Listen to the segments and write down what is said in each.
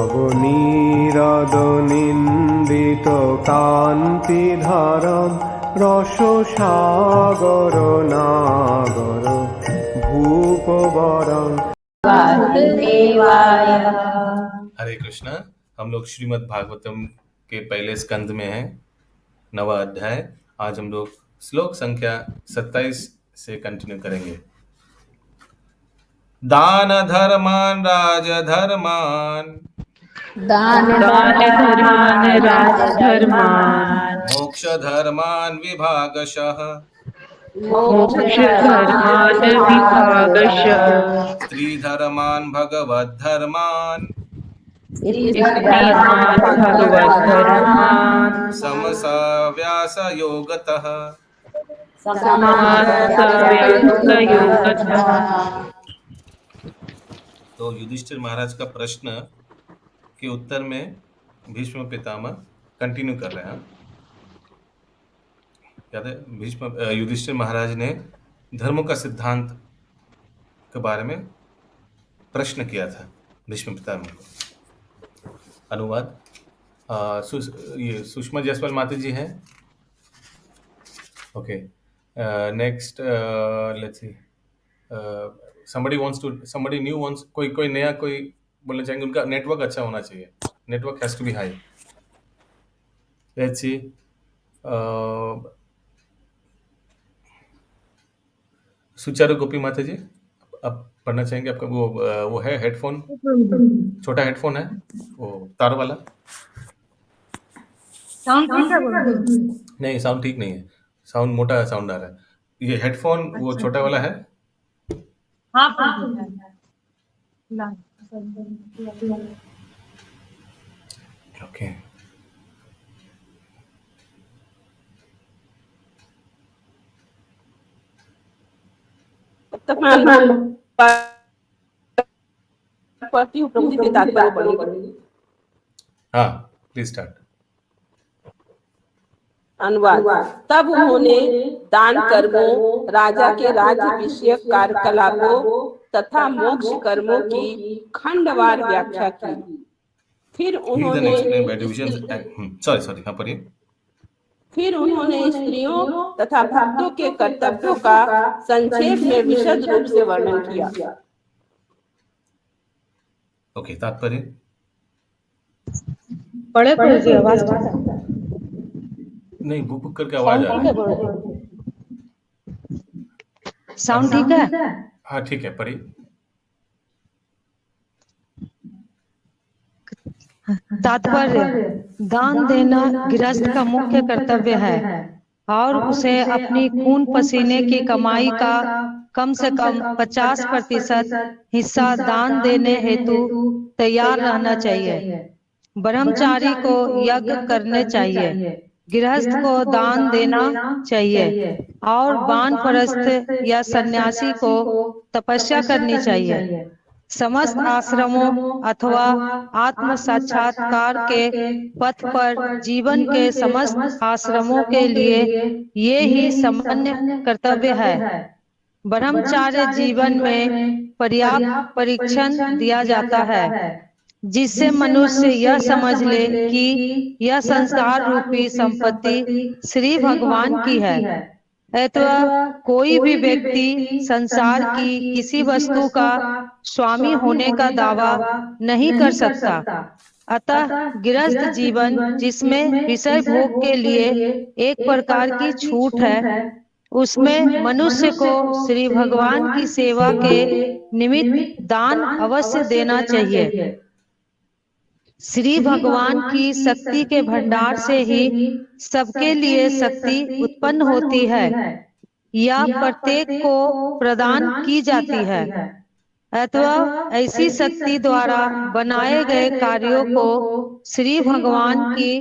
নবনীরদ নিন্দিত কান্তিধারম রসসাগর নাগর ভূপবরম। हरे कृष्णा। हम लोग श्रीमद् भागवतम के पहले स्कंद में हैं, 9वां अध्याय। आज हम लोग श्लोक संख्या 27 से कंटिन्यू करेंगे। दान धर्मान राजधर्मान मोक्ष धर्मान विभागशः स्त्रीधर्मान भगवद्धर्मान समसाव्यास योगतः। तो युधिष्ठिर महाराज का प्रश्न के उत्तर में भीष्म पितामह कंटिन्यू कर रहे हैं। याद है, युधिष्ठिर महाराज ने धर्म का सिद्धांत के बारे में प्रश्न किया था भीष्म पितामह को। अनुवाद ये सुषमा जायसवाल माता जी हैं। Okay, next let's see, somebody new wants, कोई नया कोई बोलना चाहेंगे। उनका नेटवर्क अच्छा होना चाहिए, network has to be high. Let's see, सुचारू गोपी माता जी, आप पढ़ना चाहेंगे? आपका वो है हेडफोन, छोटा हेडफोन है वो तार वाला? साउंड ठीक है? नहीं, साउंड ठीक नहीं है, साउंड मोटा साउंड आ रहा है। ये हेडफोन वो छोटा वाला है? हाँ, ओके। तब मैं पढ़ती हूँ, प्रभु जी के तात्पर्य पढ़ेंगे। हाँ, प्लीज स्टार्ट। अनुवाद। तब उन्होंने दान कर्मों, राजा के राज्य विषयक कार्यकलापों तथा मोक्ष कर्मों की खंडवार व्याख्या की। फिर उन्होंने स्त्रियों तथा भक्तों के कर्तव्यों का संक्षेप में विशद रूप से वर्णन किया। ओके, तात्पर्य पढ़े जी, आवाज नहीं, बुक करके आवाज आ रही है। साउंड ठीक है? हाँ ठीक है, पढ़िए। तात्पर्य: दान देना गृहस्थ का मुख्य कर्तव्य है और उसे अपनी खून पसीने की कमाई का कम से कम 50% हिस्सा दान देने हेतु तैयार रहना चाहिए। ब्रह्मचारी को यज्ञ करने चाहिए, गृहस्थ को दान देना चाहिए और वानप्रस्थ या सन्यासी को तपस्या करनी चाहिए। समस्त आश्रमों अथवा आत्म साक्षात्कार के पथ पर जीवन के समस्त आश्रमों के लिए ये ही सामान्य कर्तव्य है। ब्रह्मचार्य जीवन में पर्याप्त परीक्षण दिया जाता है, जिससे मनुष्य यह समझ ले कि यह संसार रूपी संपत्ति श्री भगवान की है, अथवा कोई भी व्यक्ति संसार की किसी वस्तु का स्वामी होने का दावा नहीं कर सकता। अतः गृहस्थ जीवन, जिसमें विषय भोग के लिए एक प्रकार की छूट है, उसमें मनुष्य को श्री भगवान की सेवा के निमित्त दान अवश्य देना चाहिए। श्री भगवान की शक्ति के भंडार से ही सबके लिए शक्ति उत्पन्न होती है या प्रत्येक को प्रदान की जाती है, अथवा ऐसी शक्ति द्वारा बनाए गए कार्यों को श्री भगवान की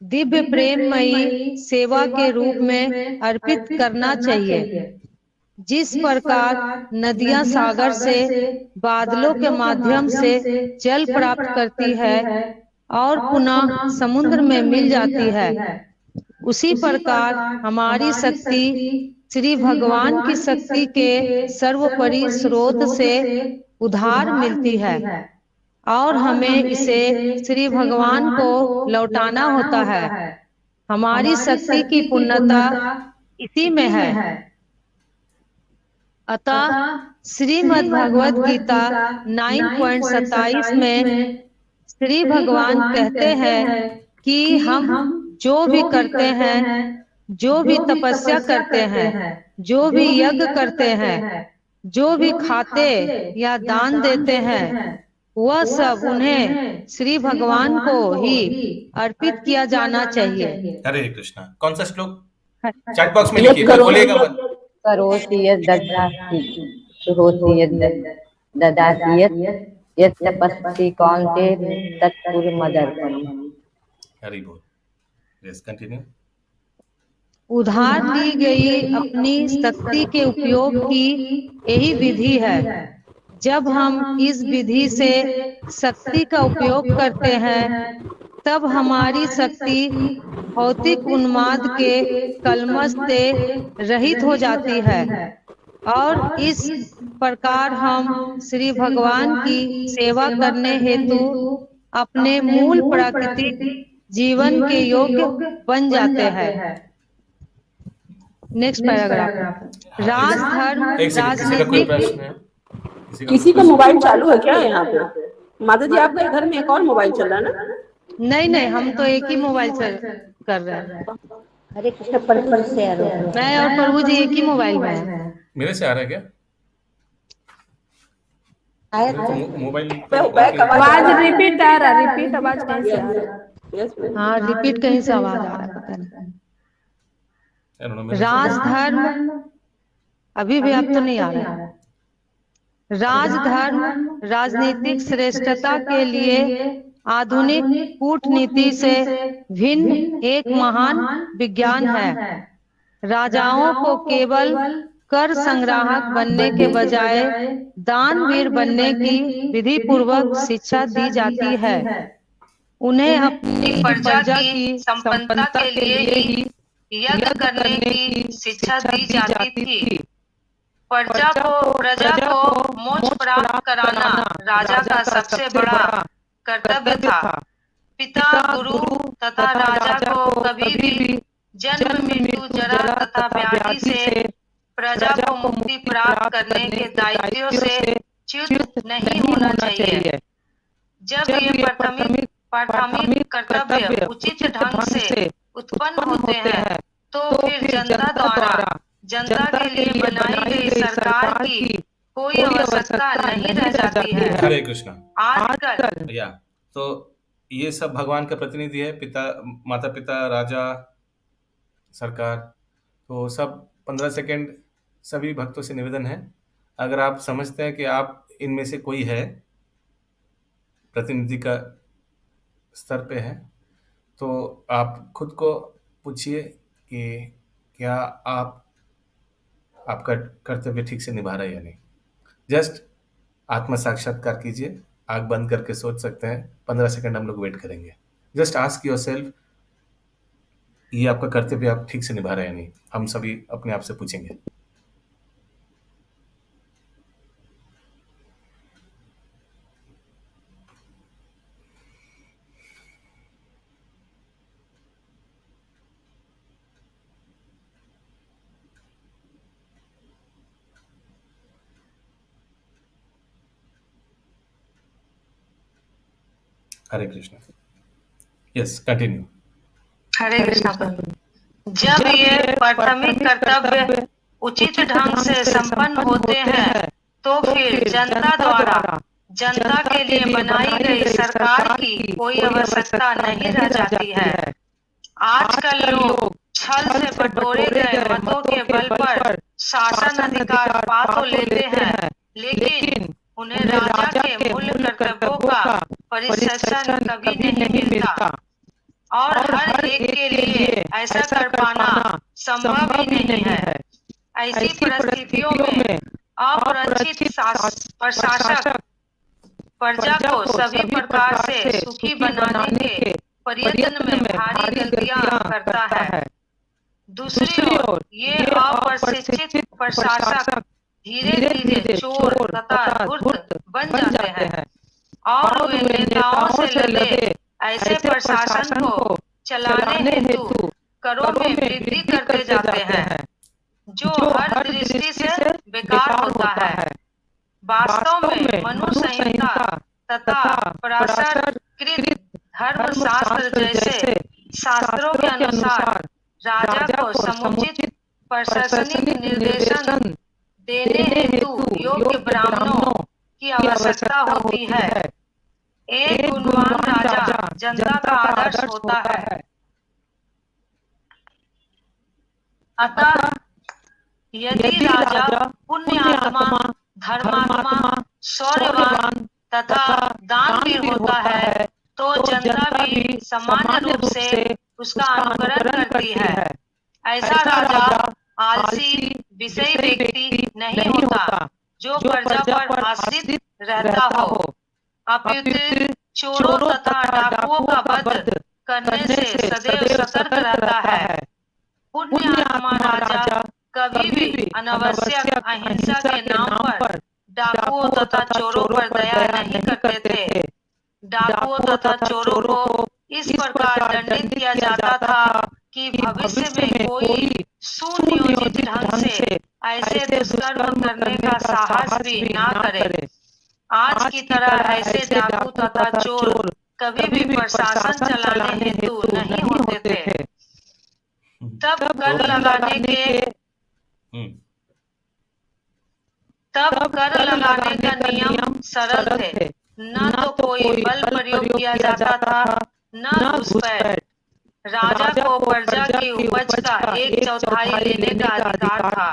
दिव्य प्रेममयी सेवा के रूप में अर्पित करना चाहिए। जिस प्रकार नदियां सागर से बादलों के माध्यम से जल प्राप्त करती है और पुनः समुद्र में मिल जाती है, उसी प्रकार हमारी शक्ति श्री भगवान की शक्ति के सर्वोपरि स्रोत से उधार मिलती है। और हमें इसे श्री भगवान को लौटाना होता है। हमारी शक्ति की पूर्णता इसी में है। अतः श्रीमद् भगवत गीता 9.27 में श्री भगवान कहते हैं कि हम जो भी करते हैं, जो भी तपस्या करते हैं, जो भी यज्ञ करते हैं, जो भी खाते या दान देते हैं, वह सब उन्हें श्री भगवान को ही अर्पित किया जाना चाहिए। हरे कृष्णा। कौन सा श्लोक? चैट बॉक्स में लिखिए, बोलिएगा मत। करोति यद् ददाति शुहोति यद् ददाति यत् तपस्ति कौन्तेय तत्कुरु मदर्पणम्। हरि बोल। Yes, continue. उधार ली गई अपनी शक्ति के उपयोग की यही विधि है। जब हम इस विधि से शक्ति का उपयोग करते हैं, तब हमारी शक्ति भौतिक उन्माद के कलमश से रहित हो जाती है और इस प्रकार हम श्री भगवान की सेवा करने हेतु अपने मूल प्राकृतिक जीवन के योग्य बन जाते हैं। Next paragraph. राजधर्म एक सेकंड, किसी का कोई प्रश्न है? किसी का मोबाइल चालू है क्या यहाँ पे? माता जी, आपके घर में एक और मोबाइल चल रहा है ना? नहीं, हम तो एक ही मोबाइल से कर रहे हैं। हरे कृष्ण। पर शेयर हो। मैं और प्रभु जी एक ही मोबाइल में हैं। मेरे से आ रहा है क्या? मोबाइल आवाज रिपीट आ रहा है। रिपीट आवाज कैसे आ रहा है? हाँ, रिपीट कहीं से आवाज आ रहा है, पता नहीं। राजधर्म अभी भी अब तो नहीं आ रहा है। राजधर्म राजनीतिक श्रेष्ठता के लिए आधुनिक कूटनीति से भिन्न एक महान विज्ञान है। राजाओं को केवल कर संग्राहक बनने के बजाय दानवीर बनने की विधि पूर्वक शिक्षा दी जाती है। उन्हें अपनी प्रजा की संपन्नता के लिए ही यज्ञ करने की शिक्षा दी जाती थी। प्रजा को मोक्ष प्राप्त कराना राजा का सबसे बड़ा कर्तव्य था। पिता, गुरु तथा राजा को कभी भी जन्म, मृत्यु, जरा तथा व्याधि से प्रजा को मुक्ति प्राप्त करने के दायित्व से च्युत नहीं होना चाहिए। जब ये प्राथमिक कर्तव्य उचित ढंग से उत्पन्न होते हैं, तो फिर जनता द्वारा जनता के लिए बनाई गई सरकार की कोई आवश्यकता नहीं रह जाती है। हरे कृष्णा। आजकल या तो ये सब भगवान का प्रतिनिधि है, पिता, माता पिता, राजा, सरकार। तो सब 15 सेकंड सभी भक्तों से निवेदन है, अगर आप समझते हैं कि आप इनमें से कोई है, प्रतिनिधि का स्तर पे है, तो आप खुद को पूछिए कि क्या आप आपका कर्तव्य ठीक से निभा रहे हैं या नहीं। जस्ट आत्म साक्षात्कार कीजिए, आंख बंद करके सोच सकते हैं। 15 सेकंड हम लोग वेट करेंगे। जस्ट आस्क योरसेल्फ, ये आपका कर्तव्य आप ठीक से निभा रहे हैं या नहीं। हम सभी अपने आप से पूछेंगे। हरे कृष्ण। Yes, continue. हरे कृष्ण। जब ये प्राथमिक कर्तव्य उचित ढंग से संपन्न होते हैं, तो फिर जनता द्वारा जनता के लिए बनाई गई सरकार की कोई आवश्यकता नहीं रह जाती है। आजकल लोग छल से बटोरे गए मतों के बल पर शासन अधिकार पा तो लेते हैं, लेकिन उन्हें राजा के मूल कर्तव्यों का परिश्रम कभी नहीं मिलता और हर एक के लिए ऐसा कर पाना संभव ही नहीं है। ऐसी परिस्थितियों में अपरिचित प्रशासक प्रजा को सभी प्रकार से सुखी बनाने के प्रयत्न में भारी गलतियां करता है। दूसरी ओर ये अप्रशिक्षित प्रशासक धीरे धीरे चोर तथा धूर्त बन जाते हैं और वे नेताओं से लदे ऐसे प्रशासन को चलाने हेतु करों में वृद्धि करते जाते हैं जो हर दृष्टि से बेकार होता है। वास्तव में मनु संहिता तथा पराशरकृत धर्मशास्त्र जैसे शास्त्रों के अनुसार राजा को समुचित प्रशासनिक निर्देशन देने हेतु योग्य ब्राह्मणों की आवश्यकता होती है। एक गुणवान राजा जनता का आदर्श होता है। अतः यदि राजा पुण्यात्मा, धर्मात्मा, शौर्यवान तथा दानवीर होता है तो जनता भी सामान्य रूप से उसका अनुकरण करती है। ऐसा राजा आलसी विषयी व्यक्ति नहीं होता जो प्रजा पर आश्रित रहता हो, अपितु चोरों तथा डाकुओं का वध करने से सदैव सतर्क रहता है। पुण्यात्मा राजा कभी भी अनावश्यक अहिंसा के नाम पर डाकुओं तथा चोरों पर दया नहीं करते थे। डाकुओं तथा चोरों को इस प्रकार दंडित किया जाता था कि भविष्य में कोई सुनियोजित ढंग से ऐसे दुष्कर्म करने का साहस भी ना करे। आज की तरह ऐसे डाकू तथा चोर कभी भी प्रशासन चलाने हेतु नहीं होते थे। तब कर लगाने का नियम सरल थे। न तो कोई बल प्रयोग किया जाता था, न घुसपैठ। राजा को प्रजा की उपज का 1/4 लेने का अधिकार था।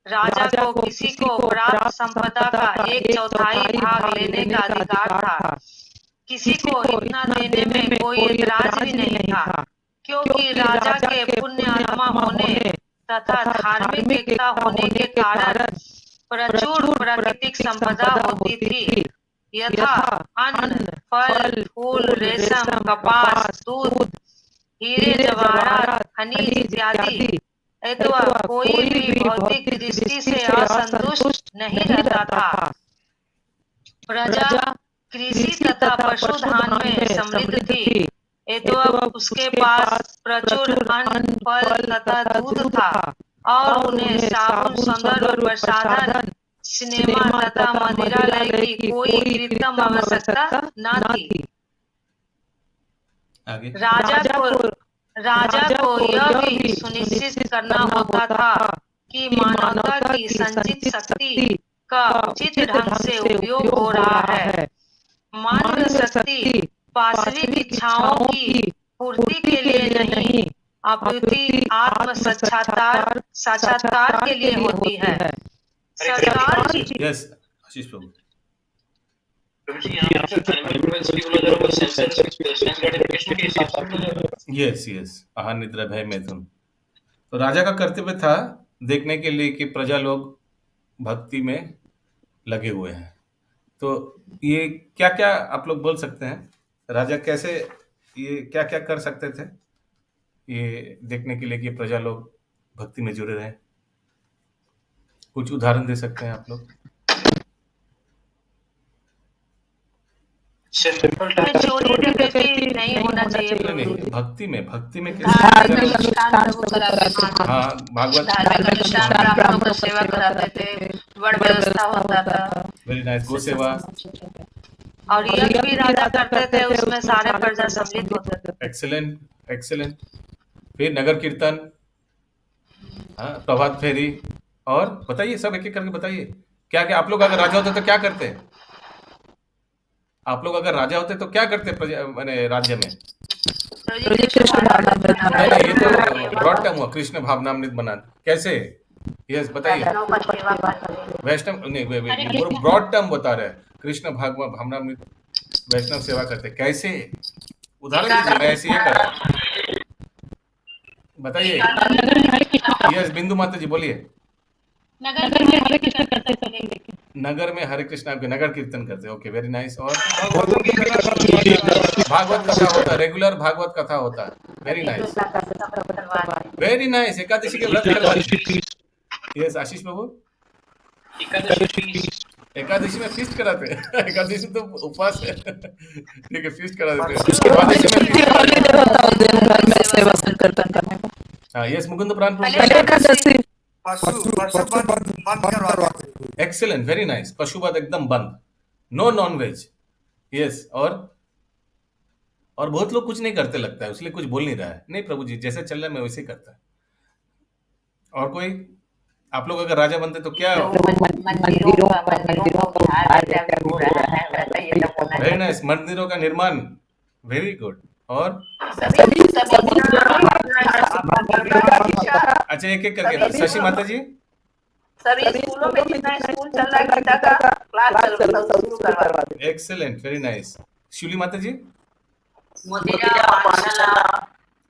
राजा को किसी को प्राप्त संपदा का 1/4 भाग लेने का अधिकार था। किसी को इतना देने में कोई एतराज भी नहीं था, क्योंकि राजा के पुण्यात्मा होने तथा धार्मिक एकता होने के कारण प्रचुर प्राकृतिक संपदा होती थी, यथा अन्न, फल, फूल, रेशम, कपास, दूध, हीरे जवाहरात, खनिज इत्यादि। अथवा कोई भी भौतिक दृष्टि से असंतुष्ट नहीं रहता था। प्रजा कृषि तथा पशुधन में समृद्ध थी, अथवा उसके पास प्रचुर अन्न, फल तथा दूध था और उन्हें साबुन, सौंदर्य प्रसाधन, सिनेमा तथा मदिरालय की कोई कृत्रिम आवश्यकता न थी। राजा को यह भी सुनिश्चित करना होता था कि मानवता की संचित शक्ति का उचित ढंग से उपयोग हो रहा है। मानव शक्ति वास्तविक इच्छाओं की पूर्ति के लिए नहीं, अपितु आत्म साक्षात्कार के लिए होती है। सरकार की यस आशीष प्रभु यस आहार निद्रा भय मैथुन। तो राजा का कर्तव्य था देखने के लिए कि प्रजा लोग भक्ति में लगे हुए हैं। तो ये क्या क्या आप लोग बोल सकते हैं, राजा कैसे ये क्या क्या कर सकते थे ये देखने के लिए कि प्रजा लोग भक्ति में जुड़े रहे? कुछ उदाहरण दे सकते हैं आप लोग? चोरी डकैती नहीं होना चाहिए। नहीं, भक्ति में धार्मिक अनुष्ठान प्रभु कराते थे। हाँ, भागवत धार्मिक अनुष्ठान ब्राह्मणों को सेवा कराते थे, वर्ण व्यवस्था होता था। वेरी नाइस, गो सेवा और यज्ञ भी राजा करते थे, उसमें सारे प्रजा सम्मिलित होते थे। एक्सेलेंट। फिर नगर कीर्तन, हाँ, प्रभात फेरी, और बताइए सब एक एक करके बताइए क्या क्या आप लोग अगर राजा होते तो क्या करते? आप लोग अगर राजा होते तो क्या करते मैंने राज्य में? नहीं, ये तो ब्रॉड टर्म हुआ, कृष्ण भावनामृत बनाना कैसे? यस बताइए। वैष्णव नहीं, ब्रॉड टर्म बता रहे हैं, कृष्ण भावनामृत वैष्णव सेवा करते कैसे? उदाहरण दीजिए, मैं ऐसे ये कर रहा हूं, बताइए। यस बिंदु माता जी बोलिए। नगर में हरे कृष्ण करते थे। नगर में हरे कृष्ण आपके नगर कीर्तन करते, ओके वेरी नाइस। और भागवत कथा होता है, रेगुलर भागवत कथा होता है, वेरी नाइस। एकादशी के व्रत करते। यस आशीष बाबू। एकादशी में फीस्ट कराते हैं। एकादशी तो उपवास है। ठीक है, फीस्ट करा देते हैं। द्वादशी में फीस्ट करा देते हैं। होता है दिन भर में सेवा संकीर्तन करने का। हाँ, यस मुकुंद प्राण प्रभु। पहले एकादशी पशु बंद करवाते हैं। Excellent, very nice. पशुवध एकदम बंद, नो नॉन वेज। यस, और बहुत लोग कुछ नहीं करते लगता है, इसलिए कुछ बोल नहीं रहा है। नहीं प्रभु जी, जैसे चल रहा है मैं वैसे ही करता है। और कोई? आप लोग अगर राजा बनते तो क्या? मंदिरों का उद्धार जैसा हो रहा है वैसा ये सब होना वेरी नाइस, मंदिरों का निर्माण, वेरी गुड। और सभी अच्छा, एक एक करके शशि माता जी। सभी स्कूलों में जितना स्कूल चल रहा है गीता का क्लास चल रहा है शुरू करवा दे। Excellent, very nice. शिवली माता जी। मोदिरा पाठशाला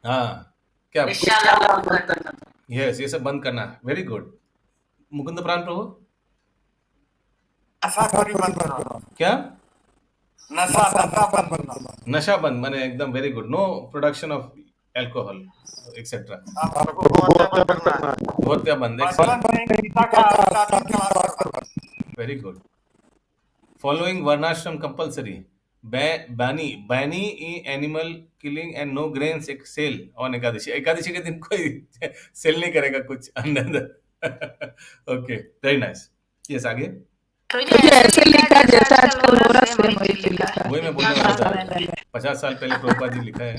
हाँ, क्या? विशाला बंद करना। यस, ये सब बंद करना, वेरी गुड। मुकुंद प्राण प्रभु। नशा बंद करना। क्या? नशा बंद करना। नशा बंद माने एकदम very good, no production of alcohol etcetera. बहुत बंद, very good. Following varnashrama compulsory, banning animal killing and no grains sale on Ekadashi. Ekadashi के दिन कोई सेल नहीं करेगा कुछ अन्न। Okay, very nice. यस, आगे। तो ये ऐसे लिखा जैसा आजकल हो रहा है वही लिखा है। वही मैं बोलने वाला था, 50 साल पहले प्रभुपाद जी लिखा है।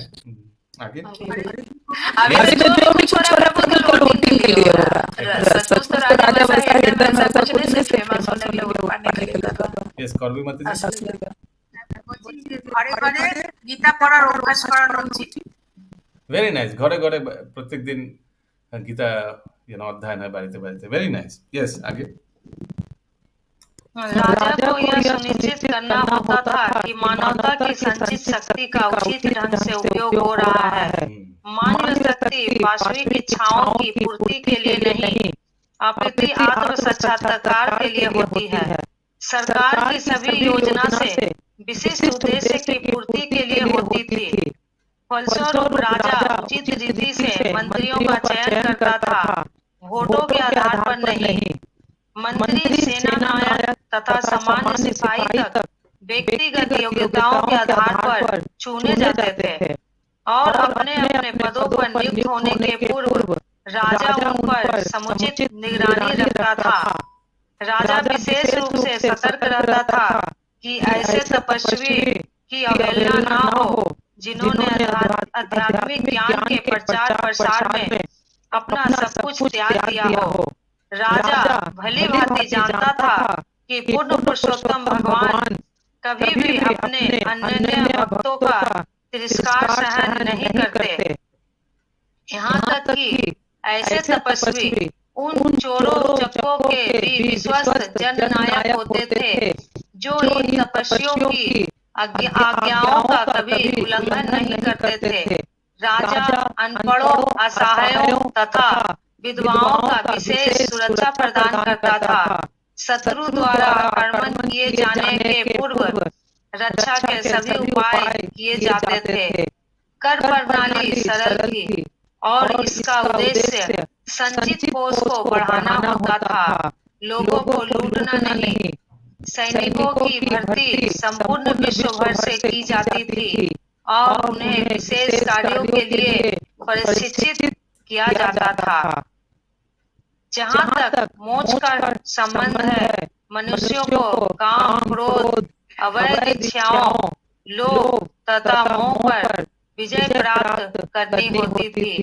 आगे। अभी तो जो भी कुछ हो रहा है वो तो रोटी के लिए हो रहा है। सचमुच तो राजा वैसा हृदय में ऐसा कुछ नहीं, सिर्फ फेमस होने के लिए वो पढ़ने के लिए कर रहा है। यस, कौरवी माता जी। ঘরে ঘরে গীতা পড়ার অভ্যাস করানো উচিত। वेरी नाइस, घरे घरे प्रत्येक दिन गीता अध्ययन है बारीते बारीते, वेरी नाइस। यस, आगे। राजा को यह सुनिश्चित करना होता था कि मानवता की संचित शक्ति का उचित ढंग से उपयोग हो रहा है। मानव शक्ति वास्तविक इच्छाओं की पूर्ति के लिए नहीं, अपितु आत्म साक्षात्कार के लिए होती है। सरकार की सभी योजना से विशिष्ट उद्देश्य की पूर्ति के लिए होती थी। फलस्वरूप राजा उचित रीति से मंत्रियों का चयन करता था, वोटों के आधार पर नहीं। मंत्री, सेना नायक तथा सामान्य सिपाही तक व्यक्तिगत योग्यताओं के आधार पर चुने जाते थे और अपने अपने पदों पर नियुक्त होने के पूर्व राजा उन पर समुचित निगरानी रखता था। राजा विशेष रूप से सतर्क रहता था कि ऐसे तपस्वी की अवहेलना न हो जिन्होंने आध्यात्मिक ज्ञान के प्रचार प्रसार में अपना सब कुछ त्याग दिया हो। राजा भली भांति जानता था कि पूर्ण पुरुषोत्तम भगवान कभी भी अपने अनन्य भक्तों का तिरस्कार सहन नहीं करते। यहाँ तक कि ऐसे तपस्वी उन चोरों चक्कों के भी विश्वस्त जननायक होते थे जो इन तपस्वियों की आज्ञाओं का कभी उल्लंघन नहीं करते थे। राजा अनपढ़ों, असहायों तथा विधवाओं का विशेष सुरक्षा प्रदान करता था। शत्रु द्वारा आक्रमण किए जाने के पूर्व रक्षा के सभी उपाय किए जाते थे। कर प्रणाली सरल थी और इसका उद्देश्य संचित कोष को बढ़ाना होता था, लोगों को लूटना नहीं। सैनिकों की भर्ती संपूर्ण विश्व भर से की जाती थी और उन्हें विशेष कार्यों के लिए प्रशिक्षित किया जाता था। जहाँ तक मोक्ष का संबंध है, मनुष्यों को काम, क्रोध, अवैध इच्छाओं, लोभ तथा मोह पर विजय प्राप्त करनी होती थी।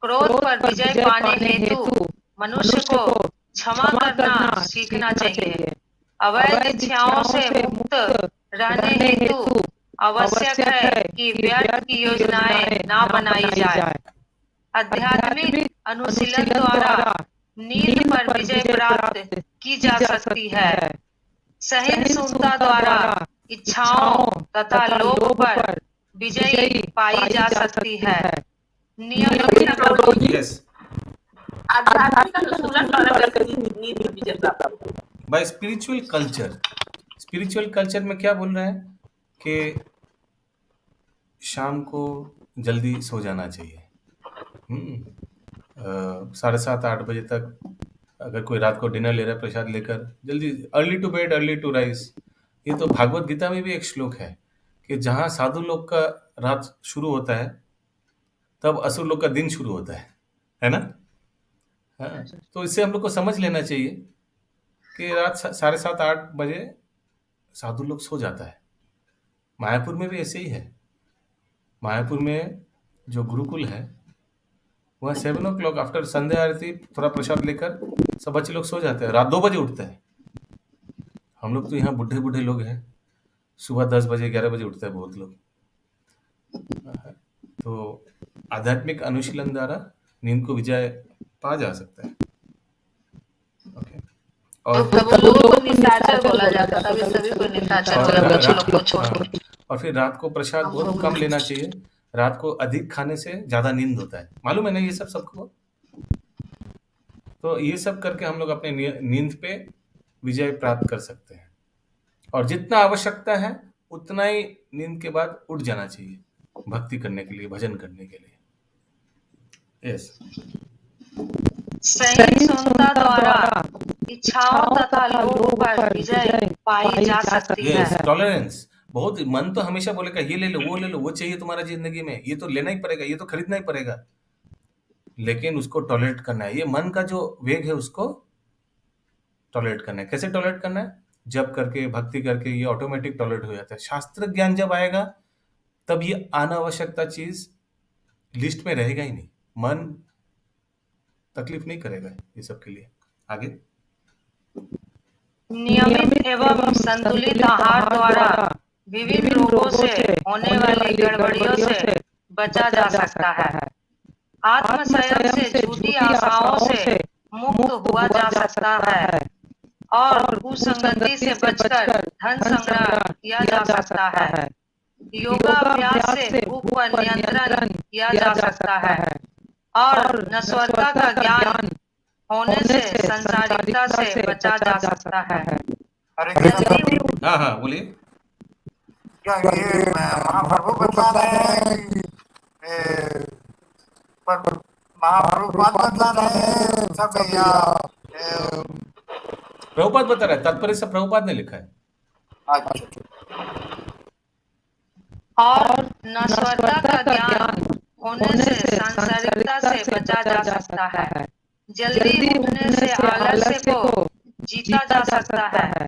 क्रोध पर विजय पाने हेतु मनुष्य को क्षमा करना सीखना चाहिए। अवैध इच्छाओं से मुक्त रहने हेतु आवश्यक है कि व्यर्थ की योजनाएं ना बनाई जाए। आध्यात्मिक अनुशीलन द्वारा नींद पर विजय प्राप्त की जा सकती है। सहिष्णुता द्वारा इच्छाओं तथा लोभ पर विजय पाई जा सकती है। नियम यस, आध्यात्मिक अनुशीलन द्वारा नींद पर विजय प्राप्त। By spiritual culture. Spiritual culture में क्या बोल रहा है कि शाम को जल्दी सो जाना चाहिए। 7:30-8 बजे तक अगर कोई रात को डिनर ले रहा है प्रसाद लेकर, जल्दी early to bed early to rise. ये तो भागवत गीता में भी एक श्लोक है कि जहाँ साधु लोग का रात शुरू होता है तब असुर लोग का दिन शुरू होता है ना? हाँ, तो इससे हम लोग को समझ लेना चाहिए कि रात 7:30-8 बजे साधु लोग सो जाता है। मायापुर में भी ऐसे ही है। मायापुर में जो गुरुकुल है वहाँ 7 o'clock आफ्टर संध्या आरती थोड़ा प्रसाद लेकर सब बच्चे लोग सो जाते हैं, रात 2 बजे उठते हैं। हम लोग तो यहाँ बुढ़े बुढ़े लोग हैं, सुबह 10 बजे 11 बजे उठते हैं बहुत लोग। तो आध्यात्मिक अनुशीलन द्वारा नींद को विजय पा जा सकता है। ओके, और और फिर रात को प्रसाद बहुत कम लेना चाहिए। रात को अधिक खाने से ज्यादा नींद होता है, मालूम है ना ये सब सबको? तो ये सब करके हम लोग अपने नींद पे विजय प्राप्त कर सकते हैं। और जितना आवश्यकता है उतना ही नींद के बाद उठ जाना चाहिए भक्ति करने के लिए, भजन करने के लिए। यस, सहिष्णुता द्वारा इच्छाओं तथा लोभ पर विजय पाई जा सकती है। Yes, tolerance. बहुत मन तो हमेशा बोलेगा ये ले लो, वो चाहिए तुम्हारा जिंदगी में, ये तो लेना ही पड़ेगा, ये तो खरीदना ही पड़ेगा। लेकिन उसको टॉलरेट करना है। ये मन का जो वेग है उसको टॉलरेट करना है। कैसे टॉलरेट करना है? जब करके, भक्ति करके ये ऑटोमेटिक टॉलरेट हो जाता है। शास्त्र ज्ञान जब आएगा तब ये अनावश्यकता चीज लिस्ट में रहेगा ही नहीं। मन तकलीफ नहीं करेगा ये सब के लिए। आगे, नियमित एवं संतुलित आहार द्वारा विभिन्न रोगों से होने वाली गड़बड़ियों से बचा जा सकता है। आत्मसंयम से झूठी आशाओं से मुक्त हुआ जा सकता है और कुसंगति से बचकर धन संग्रह किया जा सकता है। योगाभ्यास से भूख पर नियंत्रण किया जा सकता है और नश्वरता का ज्ञान होने से संसारिकता से बचा जा सकता है। हरे कृष्ण। हाँ हाँ बोलिए। क्या ये महाप्रभु बता रहे हैं कि पर महाप्रभु बात बता रहे हैं सब या प्रभुपाद बता रहा है, तात्पर्य से प्रभुपाद ने लिखा है। अच्छा, और नश्वरता का ज्ञान होने से सांसारिकता से बचा जा सकता है। जल्दी उठने से आलस्य को जीता जा सकता है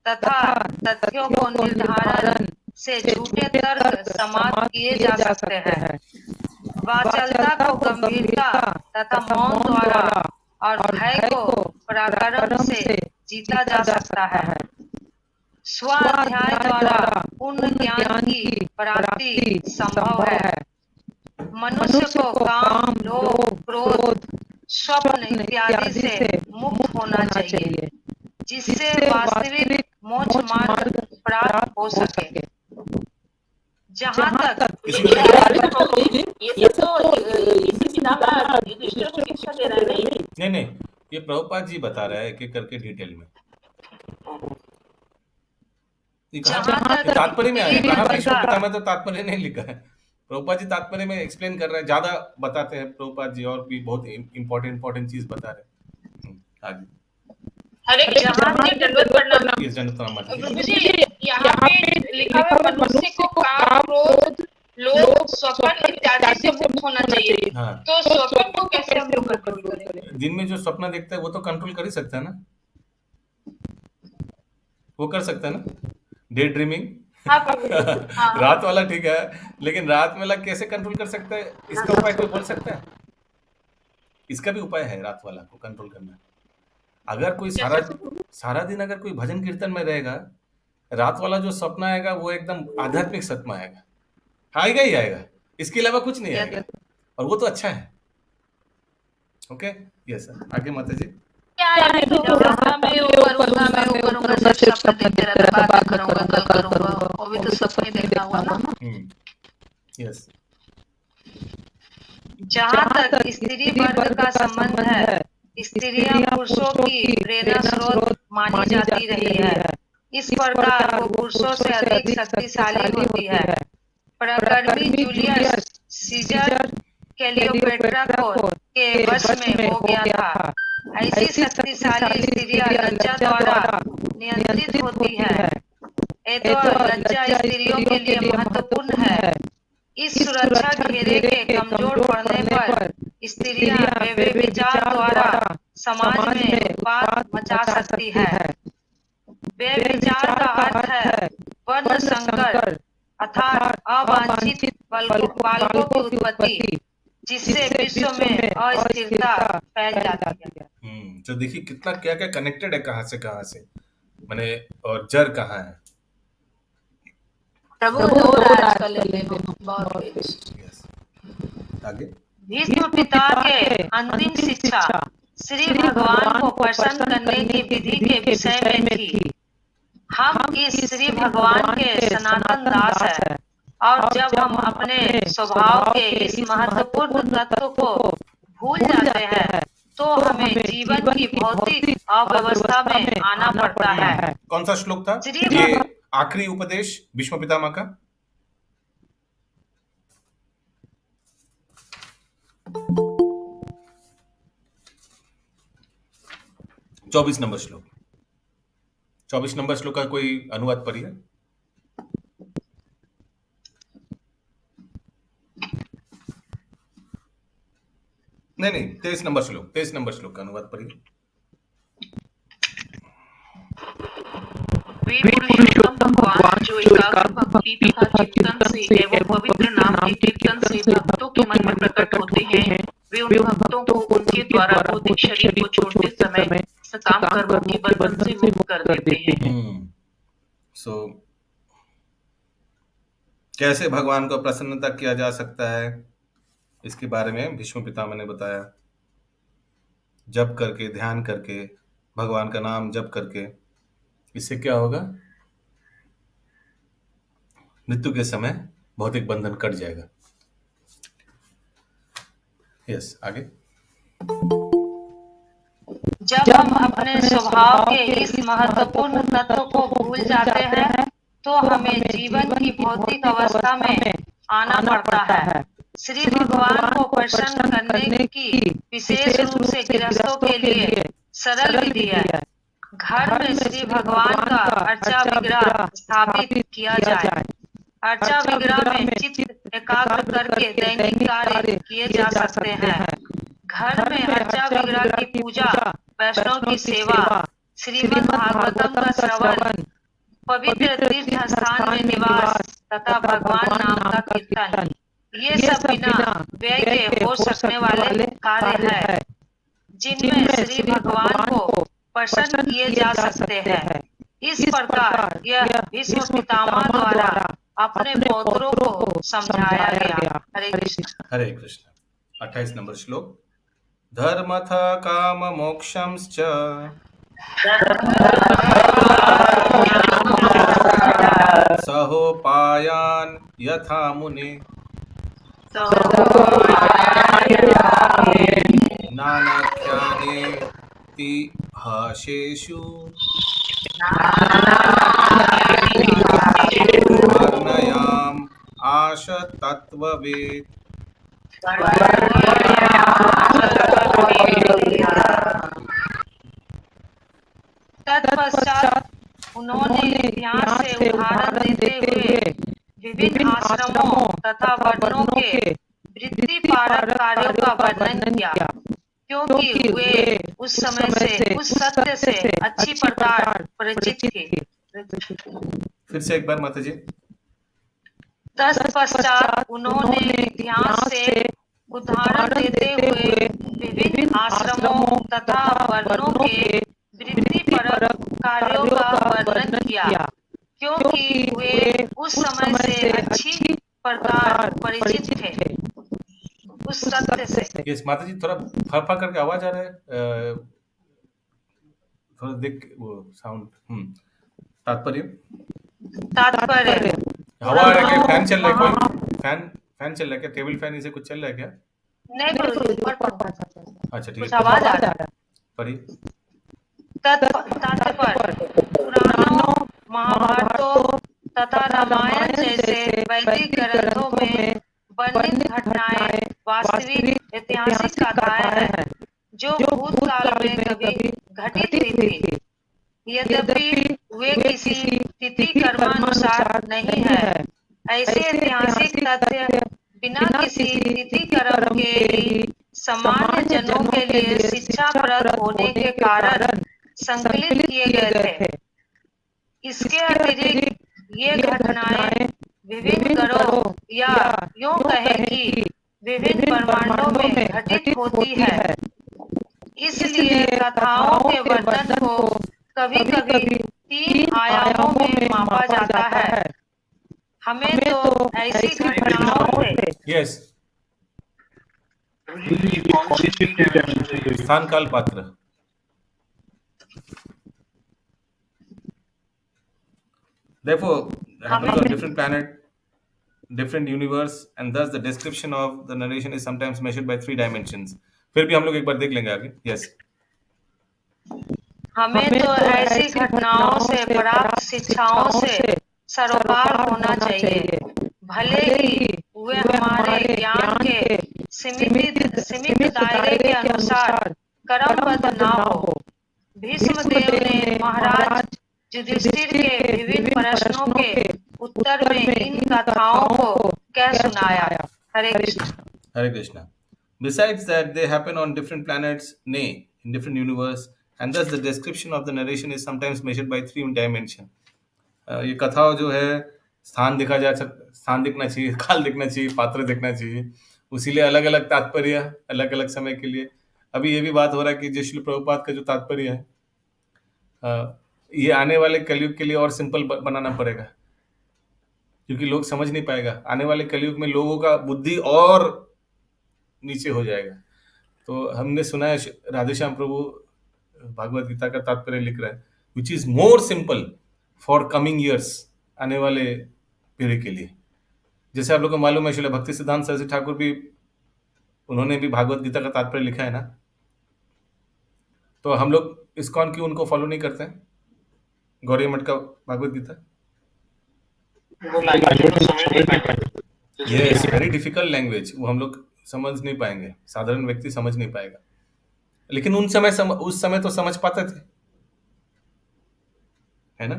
तथा तथ्यों को निर्धारण से झूठे तर्क समाप्त किए जा सकते हैं। वाचालता को गंभीरता तथा मौन द्वारा और भय को पराक्रम से जीता जा सकता है। स्वाध्याय द्वारा पूर्ण ज्ञान की प्राप्ति संभव है। मनुष्य को काम, लोभ, क्रोध, स्वप्न इत्यादि से मुक्त होना चाहिए जिससे वास्तविक मोक्ष मार्ग प्राप्त हो सके। जहाँ तक ये तो इसी किताब का युधिष्ठिर को शिक्षा दे रहा है। नहीं, ये प्रभुपाद जी बता रहा है एक एक करके डिटेल में। तात्पर्य में आया, कहाँ विष्णु पिता में तो तात्पर्य नहीं लिखा है। प्रभुपाद जी तात्पर्य में एक्सप्लेन कर रहे हैं, ज्यादा बताते हैं प्रभुपाद जी, और भी बहुत इम्पोर्टेंट चीज बता रहे हैं। आगे यहाँ पे लिखा हुआ मनुष्य को काम, क्रोध, लोभ, स्वप्न इत्यादि से मुक्त होना चाहिए। हाँ, तो स्वप्न को कैसे हम लोग कंट्रोल करें? दिन में जो स्वप्न देखता है वो तो कंट्रोल कर ही सकता है ना, वो कर सकता है ना। डे ड्रीमिंग रात वाला ठीक है, लेकिन रात वाला कैसे कंट्रोल कर सकता है, इसका उपाय कोई बोल सकता है? इसका भी उपाय है रात वाला को कंट्रोल करना। अगर कोई सारा दिन अगर कोई भजन कीर्तन में रहेगा, रात वाला जो सपना आएगा वो एकदम आध्यात्मिक सपना आएगा, आएगा ही आएगा, इसके अलावा कुछ नहीं आएगा, और वो तो अच्छा है। ओके, यस सर, आगे माता जी। क्या है तो मैं वो करूंगा सिर्फ सपने देखते रहता, बात करूंगा, कल करूंगा, और भी तो सपने देखना हुआ ना। यस, जहाँ तक स्त्री वर्ग का संबंध है, स्त्रियां पुरुषों की प्रेरणा स्रोत मानी जाती रही है। इस प्रकार वो पुरुषों से अधिक शक्तिशाली होती है। प्रकर्मी जूलियस सीजर क्लियोपेट्रा के वश में हो गया था। ऐसी शक्तिशाली स्त्रियां लज्जा द्वारा नियंत्रित होती है। ये तो लज्जा स्त्रियों के लिए महत्वपूर्ण है। इस सुरक्षा घेरे के कमजोर पड़ने पर स्त्रियां व्यभिचार द्वारा समाज में उत्पात मचा सकती है। व्यभिचार का अर्थ है वर्ण संकर अर्थात अवांछित बालकों की उत्पत्ति, जिससे विश्व में अस्थिरता फैल जाती है। तो देखिए कितना क्या क्या कनेक्टेड है, कहाँ से मैंने, और जड़ कहाँ है। प्रभु दो राज कर लेते हैं बहुत Yes. आगे भीष्म पिता के अंतिम शिक्षा श्री भगवान को प्रसन्न करने की विधि के विषय में थी। हम इस श्री भगवान के सनातन दास हैं, और जब हम अपने स्वभाव के इस महत्वपूर्ण तत्व को भूल जाते हैं तो हमें जीवन की भौतिक अव्यवस्था में आना पड़ता है। कौन सा श्लोक था श्री ये? आखिरी उपदेश भीष्म पितामह का 24 नंबर श्लोक। 24 नंबर श्लोक का कोई अनुवाद पढ़िए। नहीं 23 नंबर श्लोक का अनुवाद पढ़िए। वे पुरुषोत्तम भगवान जो एकाग्र भक्ति तथा चिंतन से एवं पवित्र नाम के कीर्तन से भक्तों के मन में प्रकट होते हैं, वे उन भक्तों को उनके द्वारा भौतिक शरीर को छोड़ते समय सकाम कर्मों के बंधन से मुक्त कर देते हैं। सो कैसे भगवान को प्रसन्नता किया जा सकता है, इसके बारे में भीष्म पितामह ने बताया। जप करके, ध्यान करके, भगवान का नाम जप करके, इससे क्या होगा? मृत्यु के समय भौतिक बंधन कट जाएगा। यस, आगे। जब हम अपने स्वभाव के इस महत्वपूर्ण तत्व को भूल जाते हैं तो हमें जीवन की भौतिक अवस्था में आना पड़ता है। श्री भगवान को प्रसन्न करने की विशेष रूप से गृहस्थों के लिए सरल विधि है। घर में श्री भगवान का अर्चा विग्रह स्थापित किया जाए। अर्चा विग्रह में चित्त एकाग्र करके दैनिक कार्य किए जा सकते हैं। घर में अर्चा विग्रह की पूजा, वैष्णव की सेवा, श्रीमद् भागवतम का श्रवण, पवित्र तीर्थ स्थान में निवास तथा भगवान नाम का कीर्तन, ये सब बिना व्यय के हो सकने वाले कार्य है, जिनमें श्री भगवान को प्रसन्न किए जा सकते हैं। इस प्रकार यह भीष्म पितामह द्वारा अपने पौत्रों को समझाया गया। हरे कृष्ण। हरे कृष्ण। 28 नंबर श्लोक। धर्मथ काम मोक्षंश्च सहोपायान यथा मुने नानाख्याने तिहासेषु वर्णयाम आश तत्ववेद। तत्पश्चात उन्होंने ध्यान से उदाहरण देते हुए विभिन्न आश्रमों तथा वर्णों के वृत्ति पारक कार्यों का वर्णन किया, क्योंकि वे उस समय से उस सत्य से अच्छी प्रकार परिचित थे। फिर से एक बार माता जी। तत्पश्चात उन्होंने ध्यान से उदाहरण देते हुए विभिन्न आश्रमों तथा वर्णों के वृत्ति परक कार्यों का वर्णन किया, क्योंकि वे उस समय से अच्छी प्रकार परिचित थे उस सत्य से। यस माता जी, थोड़ा फर करके आवाज आ रहा है, थोड़ा देख वो साउंड। तात्पर्य हवा आ रहा है क्या? फैन चल रहा है कोई? फैन चल रहा है क्या? टेबल फैन इसे कुछ चल रहा है क्या? नहीं, अच्छा ठीक है, आवाज आ रहा है। पढ़िए। तात्पर्य पुराणों, महाभारतों तथा रामायण जैसे वैदिक ग्रंथों में वर्णित घटनाएं वास्तविक ऐतिहासिक कथाएं हैं, जो भूतकाल में कभी घटित हुई थी, यद्यपि वे किसी तिथि कर्मानुसार नहीं है। ऐसे ऐतिहासिक तथ्य बिना किसी तिथि कर्म के ही सामान्य जनों के लिए शिक्षाप्रद होने के कारण संकलित किए गए थे। इसके अतिरिक्त ये घटनाएं विभिन्न ग्रहों या यूं कहें कि विभिन्न ब्रह्मांडों में घटित होती है। इसलिए कथाओं के वर्णन को कभी-कभी 3 आयामों में मापा जाता है। हमें तो ऐसी घटनाओं से यस, स्थान काल पात्र। Therefore, happening on different planet, different universe, and thus the description of the narration is sometimes measured by 3 dimensions. फिर भी हम लोग एक बार देख लेंगे आगे। यस, हमें तो ऐसी घटनाओं से प्राप्त शिक्षाओं से सरोकार होना चाहिए, भले ही वे हमारे ज्ञान के सीमित दायरे के अनुसार क्रमबद्ध ना हो। भीष्मदेव ने महाराज युधिष्ठिर के विभिन्न प्रश्नों के उत्तर में इन कथाओं को क्या सुनाया। हरे Krishna. Hare Krishna. Besides that, they happen on different planets, nay, in different universe, and thus the description of the narration is sometimes measured by 3 dimensions. ये कथा जो है स्थान दिखना चाहिए, काल दिखना चाहिए, पात्र दिखना चाहिए, उसीलिए अलग अलग तात्पर्य अलग अलग समय के लिए। अभी ये भी बात हो रहा है कि जो श्रील प्रभुपाद का जो तात्पर्य है, ये आने वाले कलयुग के लिए और सिंपल बनाना पड़ेगा, क्योंकि लोग समझ नहीं पाएगा। आने वाले कलयुग में लोगों का बुद्धि और नीचे हो जाएगा। तो हमने सुना है राधेश्याम प्रभु भागवत गीता का तात्पर्य लिख रहा है, which is more simple for coming years, आने वाले पीढ़ी के लिए। जैसे आप लोग को मालूम है, श्रील भक्ति सिद्धांत सरस्वती ठाकुर भी, उन्होंने भी भागवत गीता का तात्पर्य लिखा है ना। तो हम लोग इस्कॉन क्यों उनको फॉलो नहीं करते हैं? गौरी मठ का Bhagavat Gita, yes, very difficult language, वो हम लोग समझ नहीं पाएंगे, साधारण व्यक्ति समझ नहीं पाएगा। लेकिन उस समय तो समझ पाते थे, है ना।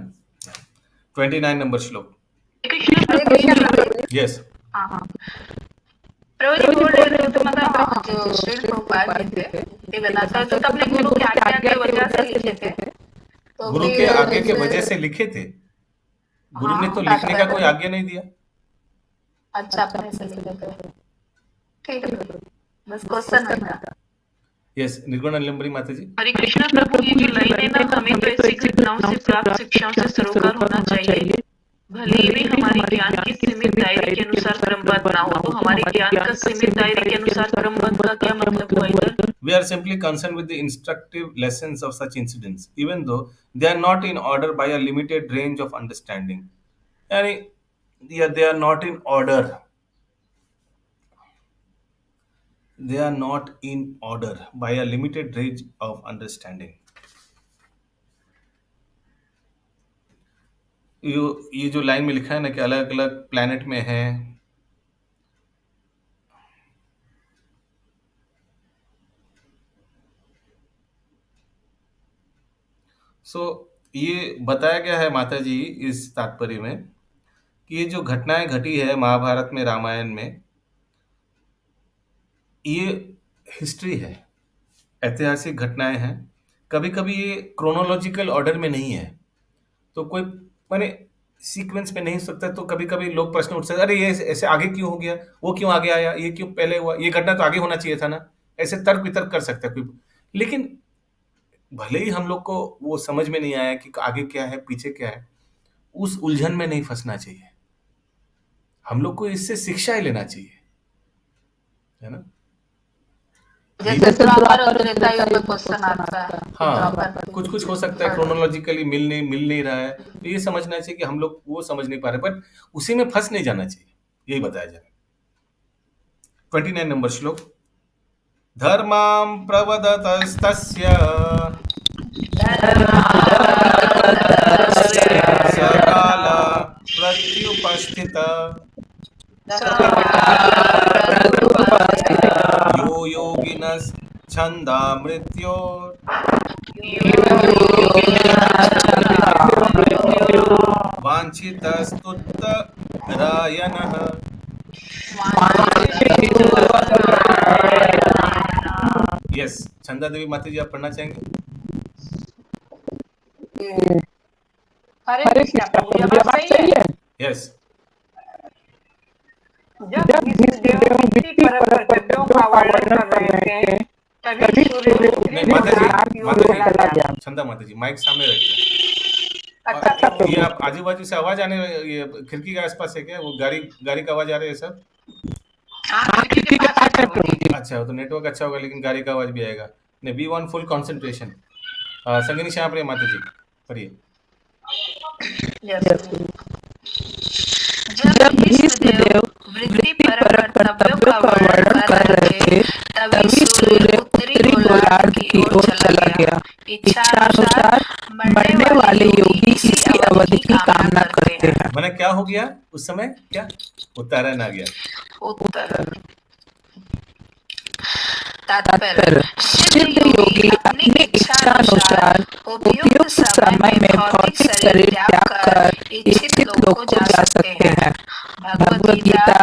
29 नंबर श्लोक। यस, प्रभु जी बोल रहे थे, तो मतलब जो श्रील प्रभुपाद जी थे, ये बताते हैं, तो अपने गुरु के आज्ञा की वजह से लिखे थे। तो गुरु के आगे के वजह से लिखे थे। गुरु ने तो लिखने का कोई आज्ञा नहीं दिया। अच्छा, अपने से लिखे थे, ठीक है, बस क्वेश्चन था। यस, निर्गुण निलंबरी माता जी। हरे कृष्णा प्रभु, ये जो लाइन है ना, हमें तो ऐसी घटनाओं से प्राप्त शिक्षाओं से सरोकार होना चाहिए, भले ही हमारे ज्ञान की सीमित दायरे के अनुसार क्रमबद्ध ना हो। तो हमारे ज्ञान का सीमित दायरे के अनुसार क्रमबद्ध का क्या मतलब हुआ इधर? We are simply concerned with the instructive lessons of such incidents, even though they are not in order by a limited range of understanding. यानी they are not in order. They are not in order by a limited range of understanding. ये जो line में लिखा है ना कि अलग अलग प्लैनेट में है, ये बताया गया है माता जी इस तात्पर्य में कि ये जो घटनाएं घटी है महाभारत में, रामायण में, ये हिस्ट्री है, ऐतिहासिक घटनाएं हैं। कभी कभी ये क्रोनोलॉजिकल ऑर्डर में नहीं है, तो कोई माने सीक्वेंस में नहीं हो सकता। तो कभी कभी लोग प्रश्न उठ सकते, अरे ये ऐसे आगे क्यों हो गया, वो क्यों आगे आया, ये क्यों पहले हुआ, ये घटना तो आगे होना चाहिए था ना, ऐसे तर्क वितर्क कर सकता है कोई। लेकिन भले ही हम लोग को वो समझ में नहीं आया कि आगे क्या है पीछे क्या है, उस उलझन में नहीं फंसना चाहिए। हम लोग को इससे शिक्षा ही लेना चाहिए, है ना। जैसे द्वापर और त्रेता युग में क्वेश्चन आता है, हाँ, कुछ कुछ हो सकता है क्रोनोलॉजिकली मिल नहीं रहा है, तो ये समझना चाहिए कि हम लोग वो समझ नहीं पा रहे, पर उसी में फंस नहीं जाना चाहिए, यही बताया जाए। 29 नंबर श्लोक। धर्मां प्रवदतस्तस्य सकाल प्रत्युपस्थित यो योगिनश्च छंदा मृत्यो वांछितस्तुत्तरायणः। यस, चंदा देवी माता जी, आप पढ़ना चाहेंगे? हरे कृष्णा प्रभु जी, आवाज सही है? यस। जब भीष्मदेव वित्तीय परक कर्तव्यों का वर्णन कर रहे थे, तभी सूर्य उत्तरी नहीं माता जी, गोलार्ध की ओर चला गया। चंदा माता जी, माइक सामने रखिए। अच्छा और ये आप आजू बाजू से आवाज आने, ये खिड़की के आसपास है क्या? वो गाड़ी का आवाज आ रही है सब? हाँ, खिड़की के पास है प्रभु जी। अच्छा, तो नेटवर्क अच्छा होगा, लेकिन गाड़ी का आवाज भी आएगा। नहीं, वी वांट फुल कंसंट्रेशन। संगिनी श्याम प्रिय माता जी, पढ़िए। जब भीष्मदेव वृत्ति परक कर्तव्यों का वर्णन कर रहे थे, तभी सूर्य उत्तरी गोलार्ध की ओर चला गया। इच्छानुसार मरने वाले योगी इसी अवधि की कामना करते हैं। मैंने क्या हो गया उस समय? क्या उत्तरायण आ गया? उत्तर तात्पर्य, सिद्ध योगी अपनी इच्छा अनुसार उपयुक्त समय में भौतिक शरीर त्याग कर इच्छित लोक को जा सकते हैं। भगवद गीता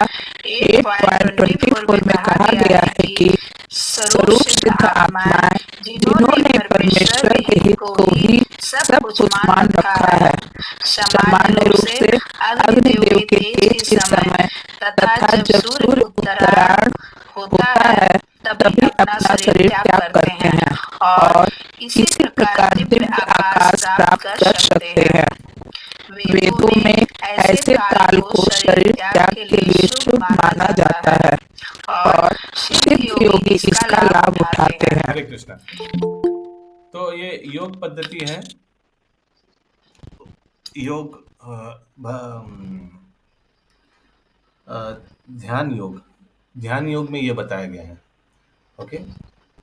8.24 में कहा गया है कि स्वरूप सिद्ध आत्माएं जिन्होंने परमेश्वर के हित को ही सब कुछ मान रखा है, सामान्य रूप से अग्निदेव के तेज के समय तथा जब सूर्य उत्तरायण होता है तभी अपना शरीर त्याग करते हैं और इसी प्रकार दिव्य आकाश प्राप्त कर सकते हैं। वेदों में ऐसे काल को शरीर त्याग के लिए शुभ माना जाता है और सिद्ध योगी इसका लाभ उठाते हैं। हरे कृष्णा। तो ये योग पद्धति है, योग ध्यान योग में ये बताया गया है। ओके,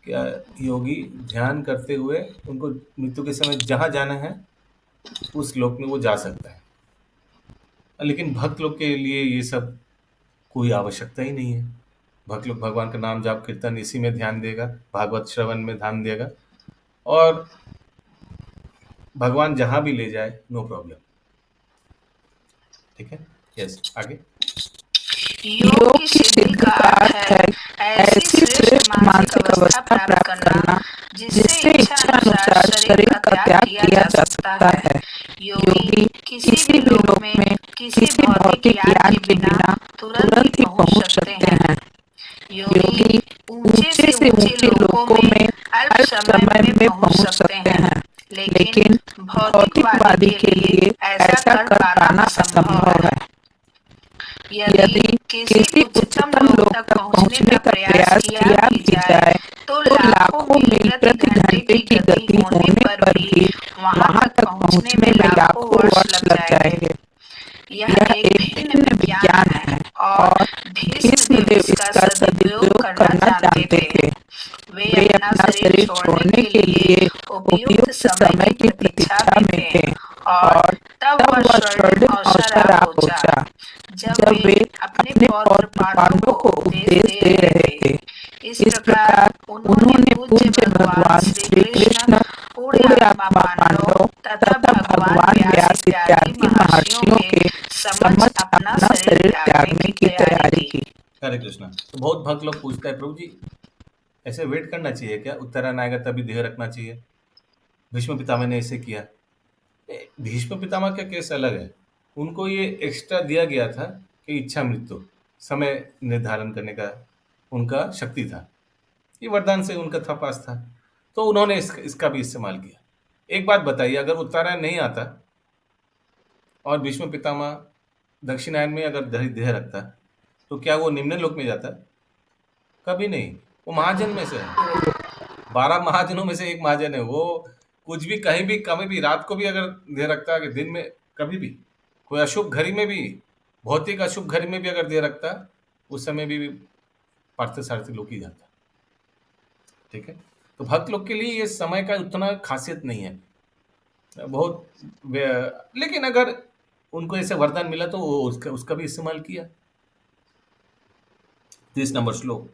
क्या योगी ध्यान करते हुए उनको मृत्यु के समय जहाँ जाना है उस लोक में वो जा सकता है, लेकिन भक्त लोग के लिए ये सब कोई आवश्यकता ही नहीं है। भक्त लोग भगवान का नाम जाप कीर्तन इसी में ध्यान देगा, भागवत श्रवण में ध्यान देगा, और भगवान जहाँ भी ले जाए नो प्रॉब्लम। ठीक है, यस, आगे। योग की सिद्धि का अर्थ है ऐसी श्रेष्ठ मानसिक अवस्था प्राप्त करना जिससे इच्छा अनुसार शरीर का त्याग किया जा सकता है। योगी किसी भी लोक में किसी भौतिक यान के बिना तुरंत ही पहुंच सकते हैं। योगी ऊंचे से ऊंचे लोकों में अल्प समय में पहुंच सकते हैं, लेकिन भौतिकवादी के लिए ऐसा कर पाना असंभव है। यदि किसी उच्चतम लोक तक पहुंचने का प्रयास किया भी जाए तो लाखों मील प्रति घंटे की गति होने पर भी वहां तक पहुंचने में लाखों वर्ष लग जाएंगे। यह एक भिन्न विज्ञान है और भीष्मदेव इसका सदुपयोग करना जानते थे। वे अपना शरीर छोड़ने के लिए उपयुक्त समय की प्रतीक्षा में थे और तब वह स्वर्णिम अवसर आ पहुंचा जब वे अपने पौत्र पांडवों को उपदेश दे रहे थे। इस प्रकार उन्होंने पूज्य भगवान श्री कृष्ण, पूर्ण आत्मा पांडव तथा भगवान व्यास इत्यादि महर्षियों के समक्ष अपना शरीर त्यागने की तैयारी की। हरे कृष्णा। तो बहुत भक्त लोग पूछता है, प्रभु जी ऐसे वेट करना चाहिए क्या? उत्तरायण आएगा तभी देह रखना चाहिए? भीष्म पितामह ने ऐसे किया। भीष्म पितामह का केस अलग है, उनको ये एक्स्ट्रा दिया गया था कि इच्छा मृत्यु समय निर्धारण करने का उनका शक्ति था, ये वरदान से उनका था, पास था, तो उन्होंने इसका भी इस्तेमाल किया। एक बात बताइए, अगर उत्तरायण नहीं आता और भीष्म पितामह दक्षिणायन में अगर देह रखता तो क्या वो निम्न लोक में जाता? कभी नहीं। वो महाजन में से है, 12 महाजनों में से एक महाजन है। वो कुछ भी कहीं भी कभी भी रात को भी अगर देह रखता है, कि दिन में कभी भी कोई अशुभ घड़ी में भी, भौतिक अशुभ घड़ी में भी अगर देह रखता, उस समय भी पार्थ सारथी लोग ही जाता। ठीक है, तो भक्त लोग के लिए ये समय का उतना खासियत नहीं है बहुत, लेकिन अगर उनको ऐसे वरदान मिला तो वो उसका भी इस्तेमाल किया। 30 नंबर श्लोक।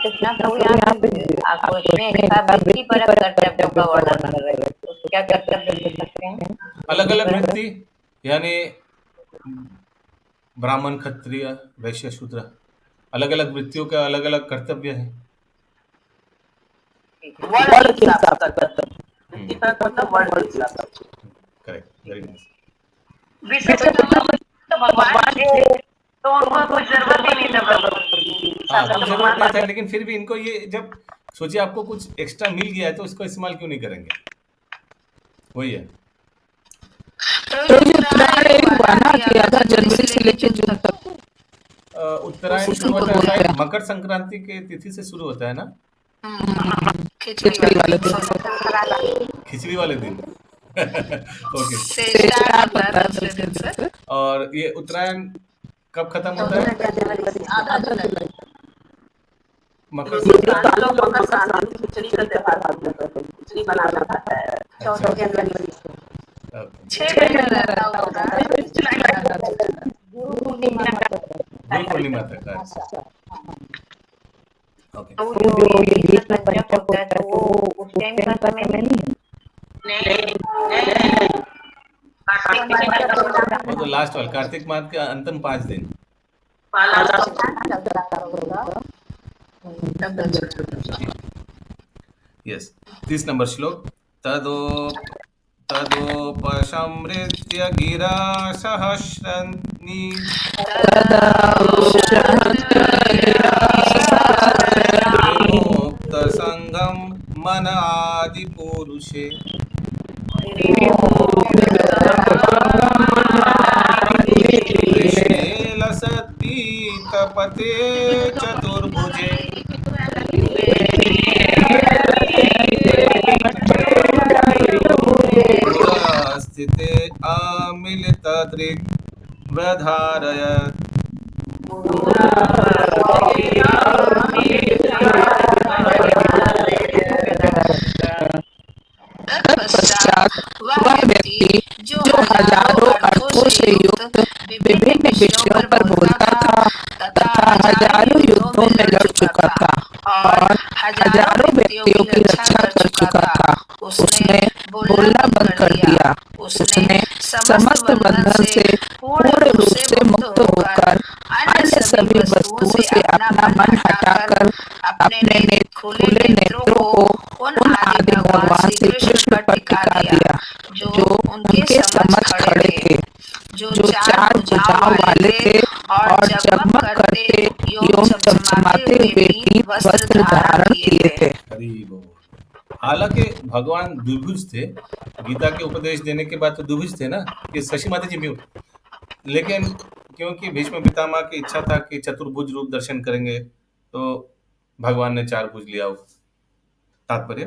कृष्णा प्रभु यहाँ पे आपको इसमें वृत्ति परक कर्तव्यों का वर्णन कर रहे हैं, तो क्या कर्तव्य दे सकते हैं? अलग अलग वृत्ति यानी ब्राह्मण, क्षत्रिय, वैश्य, शूद्र, अलग अलग वृत्तियों का अलग अलग कर्तव्य है। वर्ण के हिसाब से कर्तव्य, वृत्ति परक मतलब वर्ण के हिसाब से। Correct, very nice. विश्व पितामह तो भगवान थे, तो उनको कोई जरूरत ही नहीं था प्रभु की। हाँ, कुछ जरूरत नहीं था, लेकिन फिर भी इनको ये जब सोचिए आपको कुछ एक्स्ट्रा मिल गया है तो इसको इस्तेमाल क्यों नहीं करेंगे, वही है। तो ये उत्तरायण हुआ ना कि अगर जनवरी से लेके जून तक उत्तरायण शुरू होता है, मकर संक्रांति के तिथि से शुरू होता है ना, खिचड़ी वाले दिन से। खिचड़ी वाले दिन। ओके। स्टार्ट होता है दूसरे दिन से। और ये उत्तरायण कब खत्म होता है? मकर संक्रांति खिचड़ी का त्योहार खिचड़ी बनाना होता है 14 जनवरी से। 6 महीने रहता होगा। गुरु पूर्णिमा तक। अच्छा, ओके। तो जो ये बीच में पंचक होता है तो वो उस टाइम का समय नहीं है। वो तो लास्ट वाला कार्तिक मास के अंतिम 5 दिन। यस, 30 नंबर श्लोक। तदोपसंहृत्य गिरा सहस्रनी विमुक्त संगम मन आदि पुरुषे कृष्णे लसत्पीतपते चतुर्भुजे स्थिते आमिलितदृग्व्यधारयत् तत्पश्चात वह व्यक्ति जो हजारों अर्थों से युक्त विभिन्न विषयों पर बोलता था तथा हजारों युद्धों में लड़ चुका था और हजारों व्यक्तियों की रक्षा कर चुका था, उसने बोलना बंद कर दिया। उसने समस्त बंधन से पूर्ण रूप से मुक्त होकर अन्य सभी वस्तुओं से अपना मन हटाकर अपने खुले नेत्रों को उन आदि भगवान श्री कृष्ण पर टिका दिया जो उनके समक्ष खड़े थे, जो 4 भुजाओं वाले थे और जगमग करते एवं चमचमाते हुए 3 वस्त्र धारण किए थे। हालांकि भगवान द्विभुज थे, गीता के उपदेश देने के बाद तो द्विभुज थे ना, कि शशि माता जी म्यूट, लेकिन क्योंकि भीष्म पितामह की इच्छा था कि चतुर्भुज रूप दर्शन करेंगे तो भगवान ने 4 भुज लिया। तात्पर्य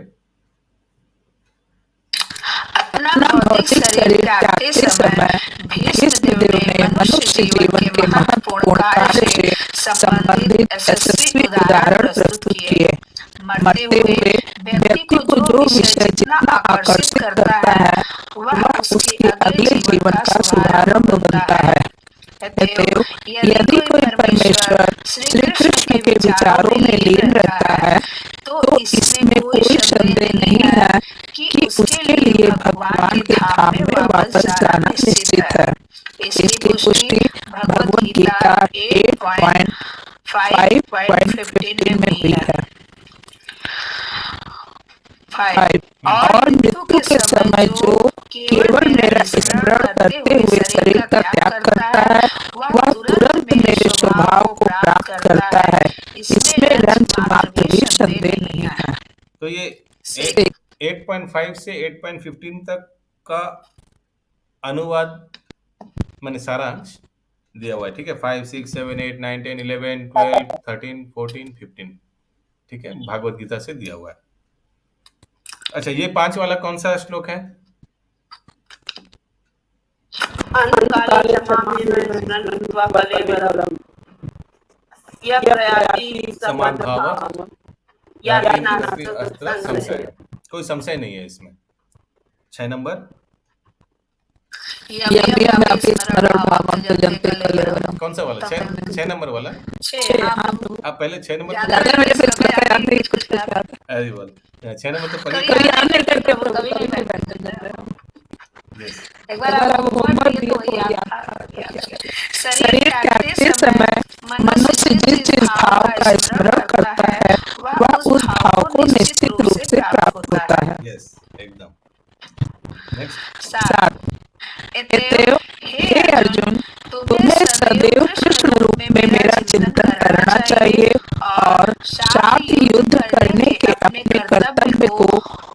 अपना भौतिक शरीर त्यागते समय भीष्मदेव ने मनुष्य जीवन के महत्वपूर्ण कार्य से संबंधित यशस्वी उदाहरण प्रस्तुत किए। मरते हुए व्यक्ति को जो विषय जितना आकर्षित करता है वह उसके अगले जीवन का शुभारंभ बनता है। अतएव यदि कोई परमेश्वर श्री कृष्ण के विचारों में लीन रहता है तो इसमें कोई संदेह नहीं है कि उसके लिए भगवान के धाम में वापस जाना निश्चित है। इसकी पुष्टि भगवद गीता 8.5.15 में हुई है। 5 और मृत्यु के समय जो केवल मेरा स्मरण करते हुए शरीर का त्याग करता है वह तुरंत मेरे स्वभाव को प्राप्त करता है, इसमें रंच मात्र भी संदेह नहीं है। तो ये 8.5 से 8.15 तक का अनुवाद मैंने सारांश दिया हुआ है, ठीक है। 5, 6, 7, 8, 9, 10, 11, 12, 13, 14, 15, ठीक है, भागवत गीता से दिया हुआ है। अच्छा, ये 5 वाला कौन सा श्लोक है? समान भाव संशय, कोई संशय नहीं है इसमें। 6 नंबर यमी अभी स्मरण भावं त्यजन्ते कलेवरम। कौन सा वाला? 6 नंबर वाला? आप पहले 6 नंबर ज्यादा मेरे दिल का याद नहीं, कुछ याद अरे बोल 6 नंबर तो पढ़ी। कभी याद नहीं करते प्रभु, कभी नहीं बैठते। Yes. एक बार आप होमवर्क दिए तो याद था। शरीर त्यागते समय मनुष्य जिस जिस भाव का स्मरण करता है वह उस भाव को निश्चित रूप से प्राप्त होता है। Yes, एकदम। नेक्स्ट। 7 अतएव हे अर्जुन, तुम्हें सदैव कृष्ण रूप में मेरा चिंतन करना चाहिए और साथ ही युद्ध करने के अपने कर्तव्य को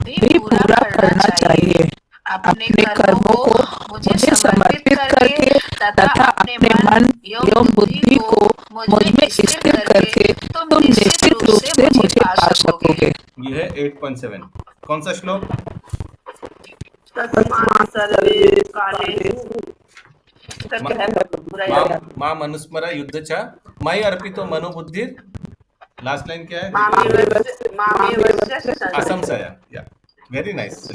भी पूरा करना चाहिए। अपने कर्मों को मुझे समर्पित करके तथा अपने मन एवं बुद्धि को मुझ में स्थिर करके तुम निश्चित रूप से मुझे पा सकोगे। ये है 8.7। कौन सा श्लोक? मां मनुस्मरा युद्ध चा मई अर्पितो मनोबुद्धि। लास्ट लाइन क्या है? असंशय। या वेरी नाइस।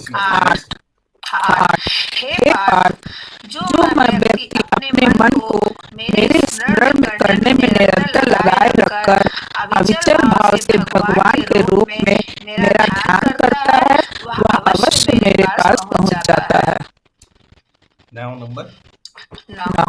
हे पार्थ, जो मैं व्यक्ति अपने मन को मेरे स्मरण में करने में निरंतर लगाए रखकर अविचल भाव से भगवान के रूप में मेरा ध्यान करता है वह अवश्य मेरे पास पहुंच जाता है। नंबर 9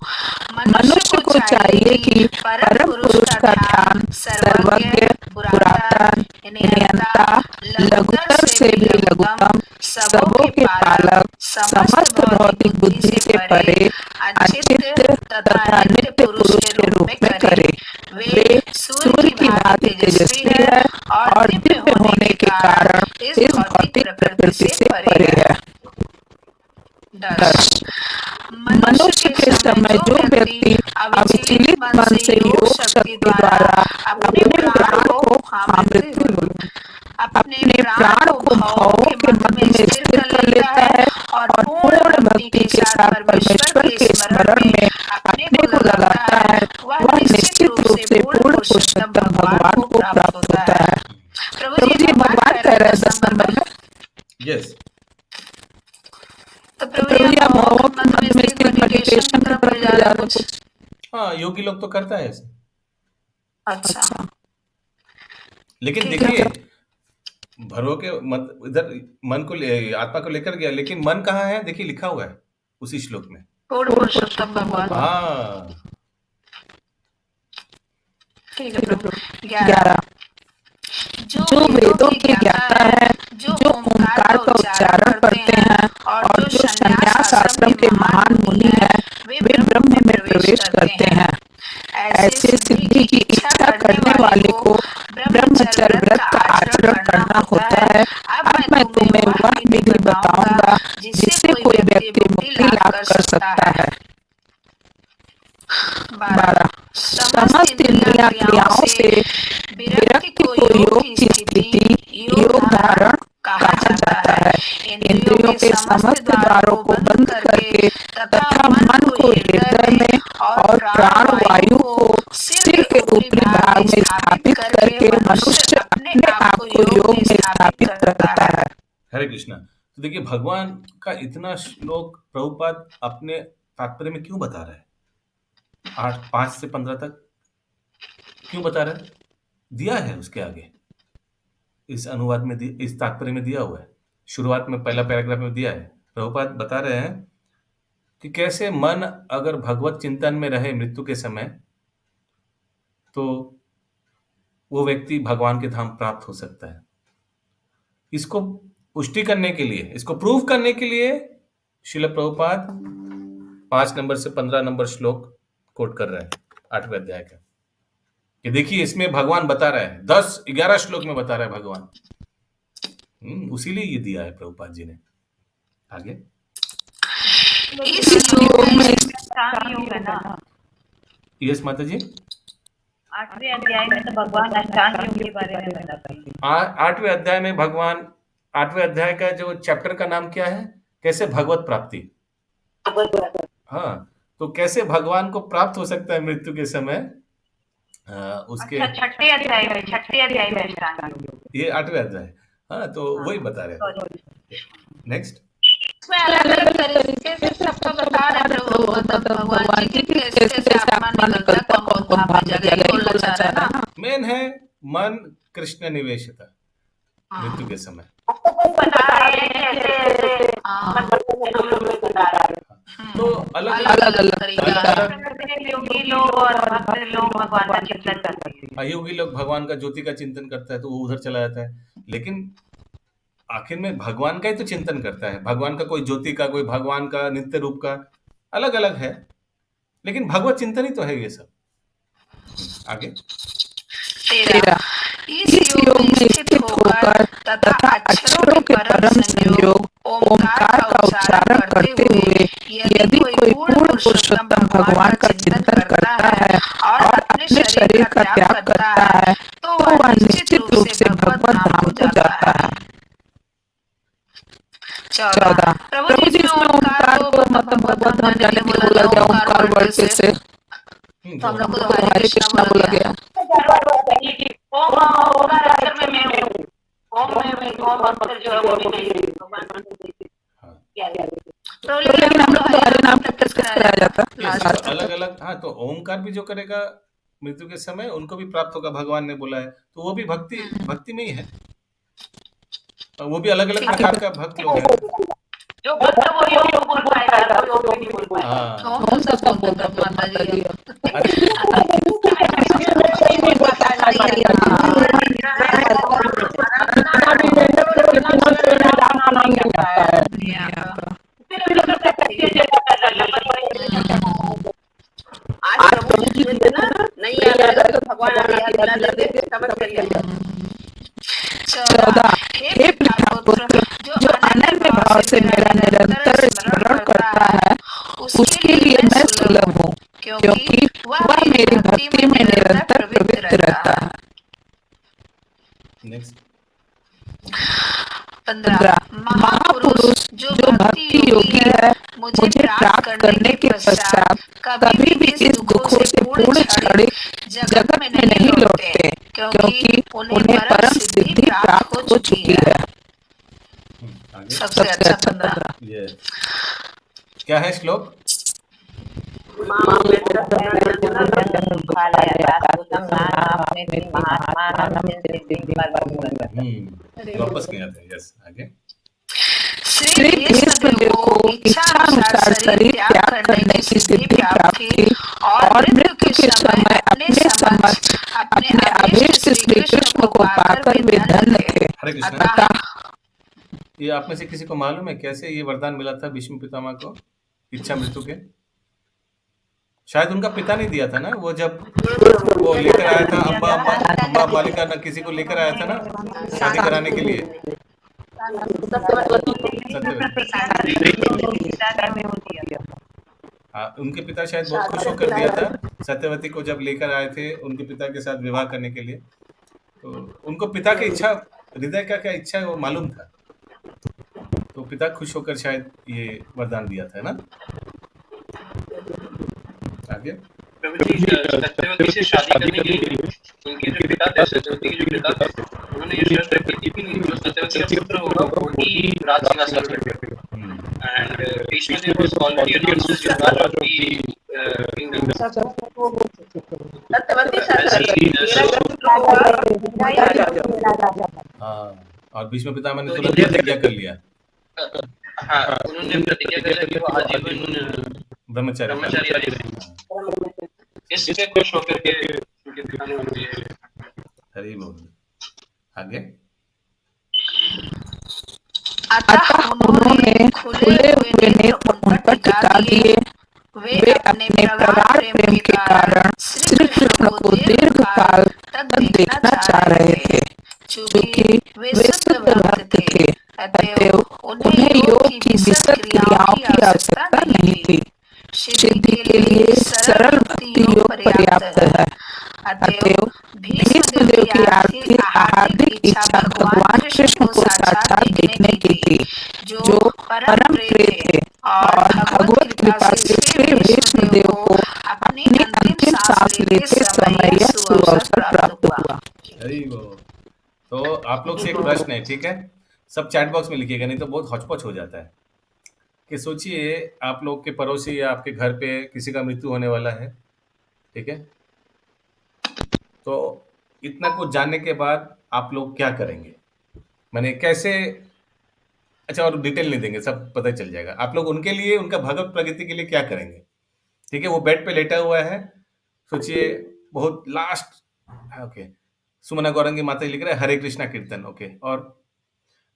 मनुष्य को चाहिए कि परम पुरुष का ध्यान सर्वज्ञ, पुरातन, नियंता, लघुतर से भी लघुतम, सबों के पालक, समस्त भौतिक बुद्धि से परे, अचित्त तथा नित्य पुरुष के रूप में करे। वे सूर्य की भांति तेजस्वी है और दिव्य होने के कारण इस भौतिक प्रकृति से परे है। 10 मनुष्य के समय जो व्यक्ति अविचलित मन से योग शक्ति द्वारा अपने प्राण को भावों के मन में स्थिर कर लेता है और पूर्ण भक्ति के साथ परमेश्वर के स्मरण में अपने को लगाता है वह निश्चित रूप से पूर्ण पुरुषोत्तम भगवान को प्राप्त होता है। प्रभु जी भगवान कह रहे हैं 10 नंबर में। यस। तो प्रभु जी आप मेडिटेशन की तरफ जा रहे हो कुछ? हाँ, योगी लोग तो करता है ऐसे। अच्छा, लेकिन देखिए भरो के इधर मन को आत्मा को लेकर गया, लेकिन मन कहाँ है? देखिए लिखा हुआ है उसी श्लोक में, पूर्ण पुरुषोत्तम भगवान। हाँ ठीक है प्रभु। 11 जो वेदों के ज्ञाता है, जो ओंकार का उच्चारण करते हैं और जो संन्यास आश्रम के महान मुनि हैं, वे ब्रह्म में प्रवेश करते हैं। ऐसे सिद्धि की इच्छा करने वाले को ब्रह्मचर्य व्रत का आचरण करना होता है। अब मैं तुम्हें वह विधि बताऊंगा जिससे कोई व्यक्ति मुक्ति लाभ कर सकता है। 12 समस्त इंद्रियां क्रियाओं से विरक्ति को योग की स्थिति योग धारण कहा जाता है। इंद्रियों के समस्त द्वारों को बंद करके तथा मन को हृदय में और प्राण वायु को सिर के ऊपरी भाग में स्थापित करके मनुष्य अपने आप को योग में स्थापित करता है। हरे कृष्णा। तो देखिए भगवान का इतना श्लोक प्रभुपाद अपने तात्पर्य में क्यों बता रहे हैं? 5 से 15 तक क्यों बता रहे हैं? दिया है उसके आगे, इस अनुवाद में इस तात्पर्य में दिया हुआ है। शुरुआत में पहला पैराग्राफ में दिया है। प्रभुपाद बता रहे हैं कि कैसे मन अगर भगवत चिंतन में रहे मृत्यु के समय, तो वो व्यक्ति भगवान के धाम प्राप्त हो सकता है। इसको पुष्टि करने के लिए, इसको प्रूव करने के लिए श्रील प्रभुपाद 5 नंबर से 15 नंबर श्लोक कोट कर रहे हैं 8वें अध्याय का, कि देखिए इसमें भगवान बता रहा है, 10-11 श्लोक में बता रहा है भगवान। उसीलिए ये दिया है प्रभुपाद जी ने। आगे इस योग में योग है ना, यस माता जी। 8वें अध्याय में तो भगवान अष्टांग योग के बारे में बताते हैं। 8वें अध्याय में भगवान, 8वें अध्याय का जो चैप्टर का नाम क्या है? कैसे भगवत प्राप्ति। हाँ, तो कैसे भगवान को प्राप्त हो सकता है मृत्यु के समय, उसके छठे अध्याय में अष्टांग योग, ये 8वें अध्याय। हाँ, तो वही बता रहे हैं। नेक्स्ट इसमें अलग अलग तरीके से सबका बता रहे प्रभु, मतलब भगवान जी की कैसे कैसे आत्मा निकलता, कौन कौन धाम में जाएगा, ये बोलना चाह रहे हैं ना। मेन है मन कृष्ण निवेशिता मृत्यु के समय। बता रहे हैं कैसे तो अलग अलग अलग तरीका है। योगी लोग और भक्त लोग भगवान का चिंतन करते हैं। अयोगी लोग भगवान का ज्योति का चिंतन करता है तो वो उधर चला जाता है, लेकिन आखिर में भगवान का ही तो चिंतन करता है। भगवान का कोई ज्योति का, कोई भगवान का नित्य रूप का, अलग अलग है, लेकिन भगवत चिंतन ही तो है ये सब। आगे 13 इस योग में स्थित होकर तथा अक्षरों के परम संयोग ओमकार का उच्चारण करते हुए यदि कोई पूर्ण पुरुषोत्तम भगवान का चिंतन करता है और अपने शरीर का त्याग करता है तो वह निश्चित रूप से भगवत धाम को जाता है। 14 प्रभु जी इसमें ओमकार को मतलब भगवत धाम जाने के लिए बोला गया, ओमकार वर्ड से तो हम लोग को हरे कृष्णा बोला गया। ओम ओमकार अक्षर में मैं हूँ, ओम में ओम अक्षर जो है वो भी नहीं है भगवान को तो लेकिन हम लोग को हरे नाम प्रैक्टिस कराया जाता है अलग अलग। हाँ, तो ओमकार भी जो करेगा मृत्यु के समय उनको भी प्राप्त होगा, भगवान ने बोला है, तो वो भी भक्ति में ही है। वो भी अलग अलग प्रकार का भक्त लोग हैं। जो भक्त वो योग बोल पाएगा, कोई योग नहीं बोल पाएगा। कौन सा बोलता माता जी? आज प्रभु जी ना नहीं आ रहा तो भगवान आ गया, दिला दे समझ करिए। 14 हे पुत्र जो अनन्य भाव से मेरा निरंतर स्मरण करता है उसके लिए मैं सुलभ हूँ, क्योंकि वह मेरी भक्ति में निरंतर प्रवृत्त रहता है। नेक्स्ट 15 महापुरुष जो भक्ति योगी है मुझे प्राप्त करने के पश्चात कभी भी इस दुखों से पूर्ण क्षणिक जगत में नहीं लौटते, क्योंकि उन्हें परम सिद्धि प्राप्त हो चुकी है। सबसे अच्छा 15 ये क्या है श्लोक? वापस नहीं आता। यस, आगे श्री कृष्णदेव को इच्छानुसार शरीर त्याग करने की सिद्धि प्राप्त थी और मृत्यु के समय अपने समक्ष अपने आवेश श्री कृष्ण को पाकर वे धन्य थे। हरे कृष्ण। ये आप में से किसी को मालूम है कैसे ये वरदान मिला था भीष्म पितामह को इच्छा मृत्यु के? शायद उनका पिता नहीं दिया था ना, वो जब वो लेकर आया था अम्बा बालिका ना किसी को लेकर आया था ना शादी कराने के लिए। हाँ, उनके पिता शायद बहुत खुश होकर दिया था सत्यवती को जब लेकर आए थे उनके पिता के साथ विवाह करने के लिए। तो उनको पिता की इच्छा, हृदय का क्या इच्छा है वो मालूम था, तो पिता खुश होकर शायद ये वरदान दिया था ना। आगे सत्यवती से शादी करने के लिए उनके जो पिता थे, सत्यवती के जो पिता थे, उन्होंने ये शर्त रखी थी कि जो सत्यवती का पुत्र होगा वो ही राज सिंहासन पर बैठेगा। And Bhishmadev was already announced as Yuvraj of the kingdom. हाँ, और भीष्म पितामह ने तुरंत प्रतिज्ञा कर लिया। हाँ, उन्होंने प्रतिज्ञा कर लिया कि वो आजीवन ब्रह्मचारी रहेंगे। इससे खुश होकर के उनके पिता ने उन्हें हरि बोल। आगे अतः उन्होंने खुले हुए नेत्र उन पर टिका दिए। वे अपने प्रगाढ़ प्रेम के कारण श्री कृष्ण को दीर्घ काल तक देखना चाह रहे थे। चूंकि वे शुद्ध भक्त थे, अतएव उन्हें योग की विशद क्रियाओं की आवश्यकता नहीं थी। सिद्धि के लिए सरल भक्ति योग पर्याप्त है। अतएव भीष्मदेव की हार्दिक इच्छा भगवान कृष्ण को साक्षात देखने की थी, जो परम प्रिय थे, और भगवत कृपा से फिर भीष्मदेव को अपनी अंतिम सांस लेते समय यह सुअवसर प्राप्त हुआ। तो आप लोग से एक प्रश्न है, ठीक है? सब चैट बॉक्स में लिखिएगा, नहीं तो बहुत हौच-पौच हो जाता है। कि सोचिए आप लोग के पड़ोसी या आपके घर पे किसी का मृत्यु होने वाला है, ठीक है? तो इतना कुछ जानने के बाद आप लोग क्या करेंगे? माने कैसे? अच्छा, और डिटेल नहीं देंगे, सब पता चल जाएगा। आप लोग उनके लिए, उनका भगवत प्रगति के लिए क्या करेंगे? ठीक है, वो बेड पे लेटा हुआ है, सोचिए बहुत लास्ट, ओके। सुमना गौरंगी माता जी लिख रहे हैं हरे कृष्णा कीर्तन, ओके। और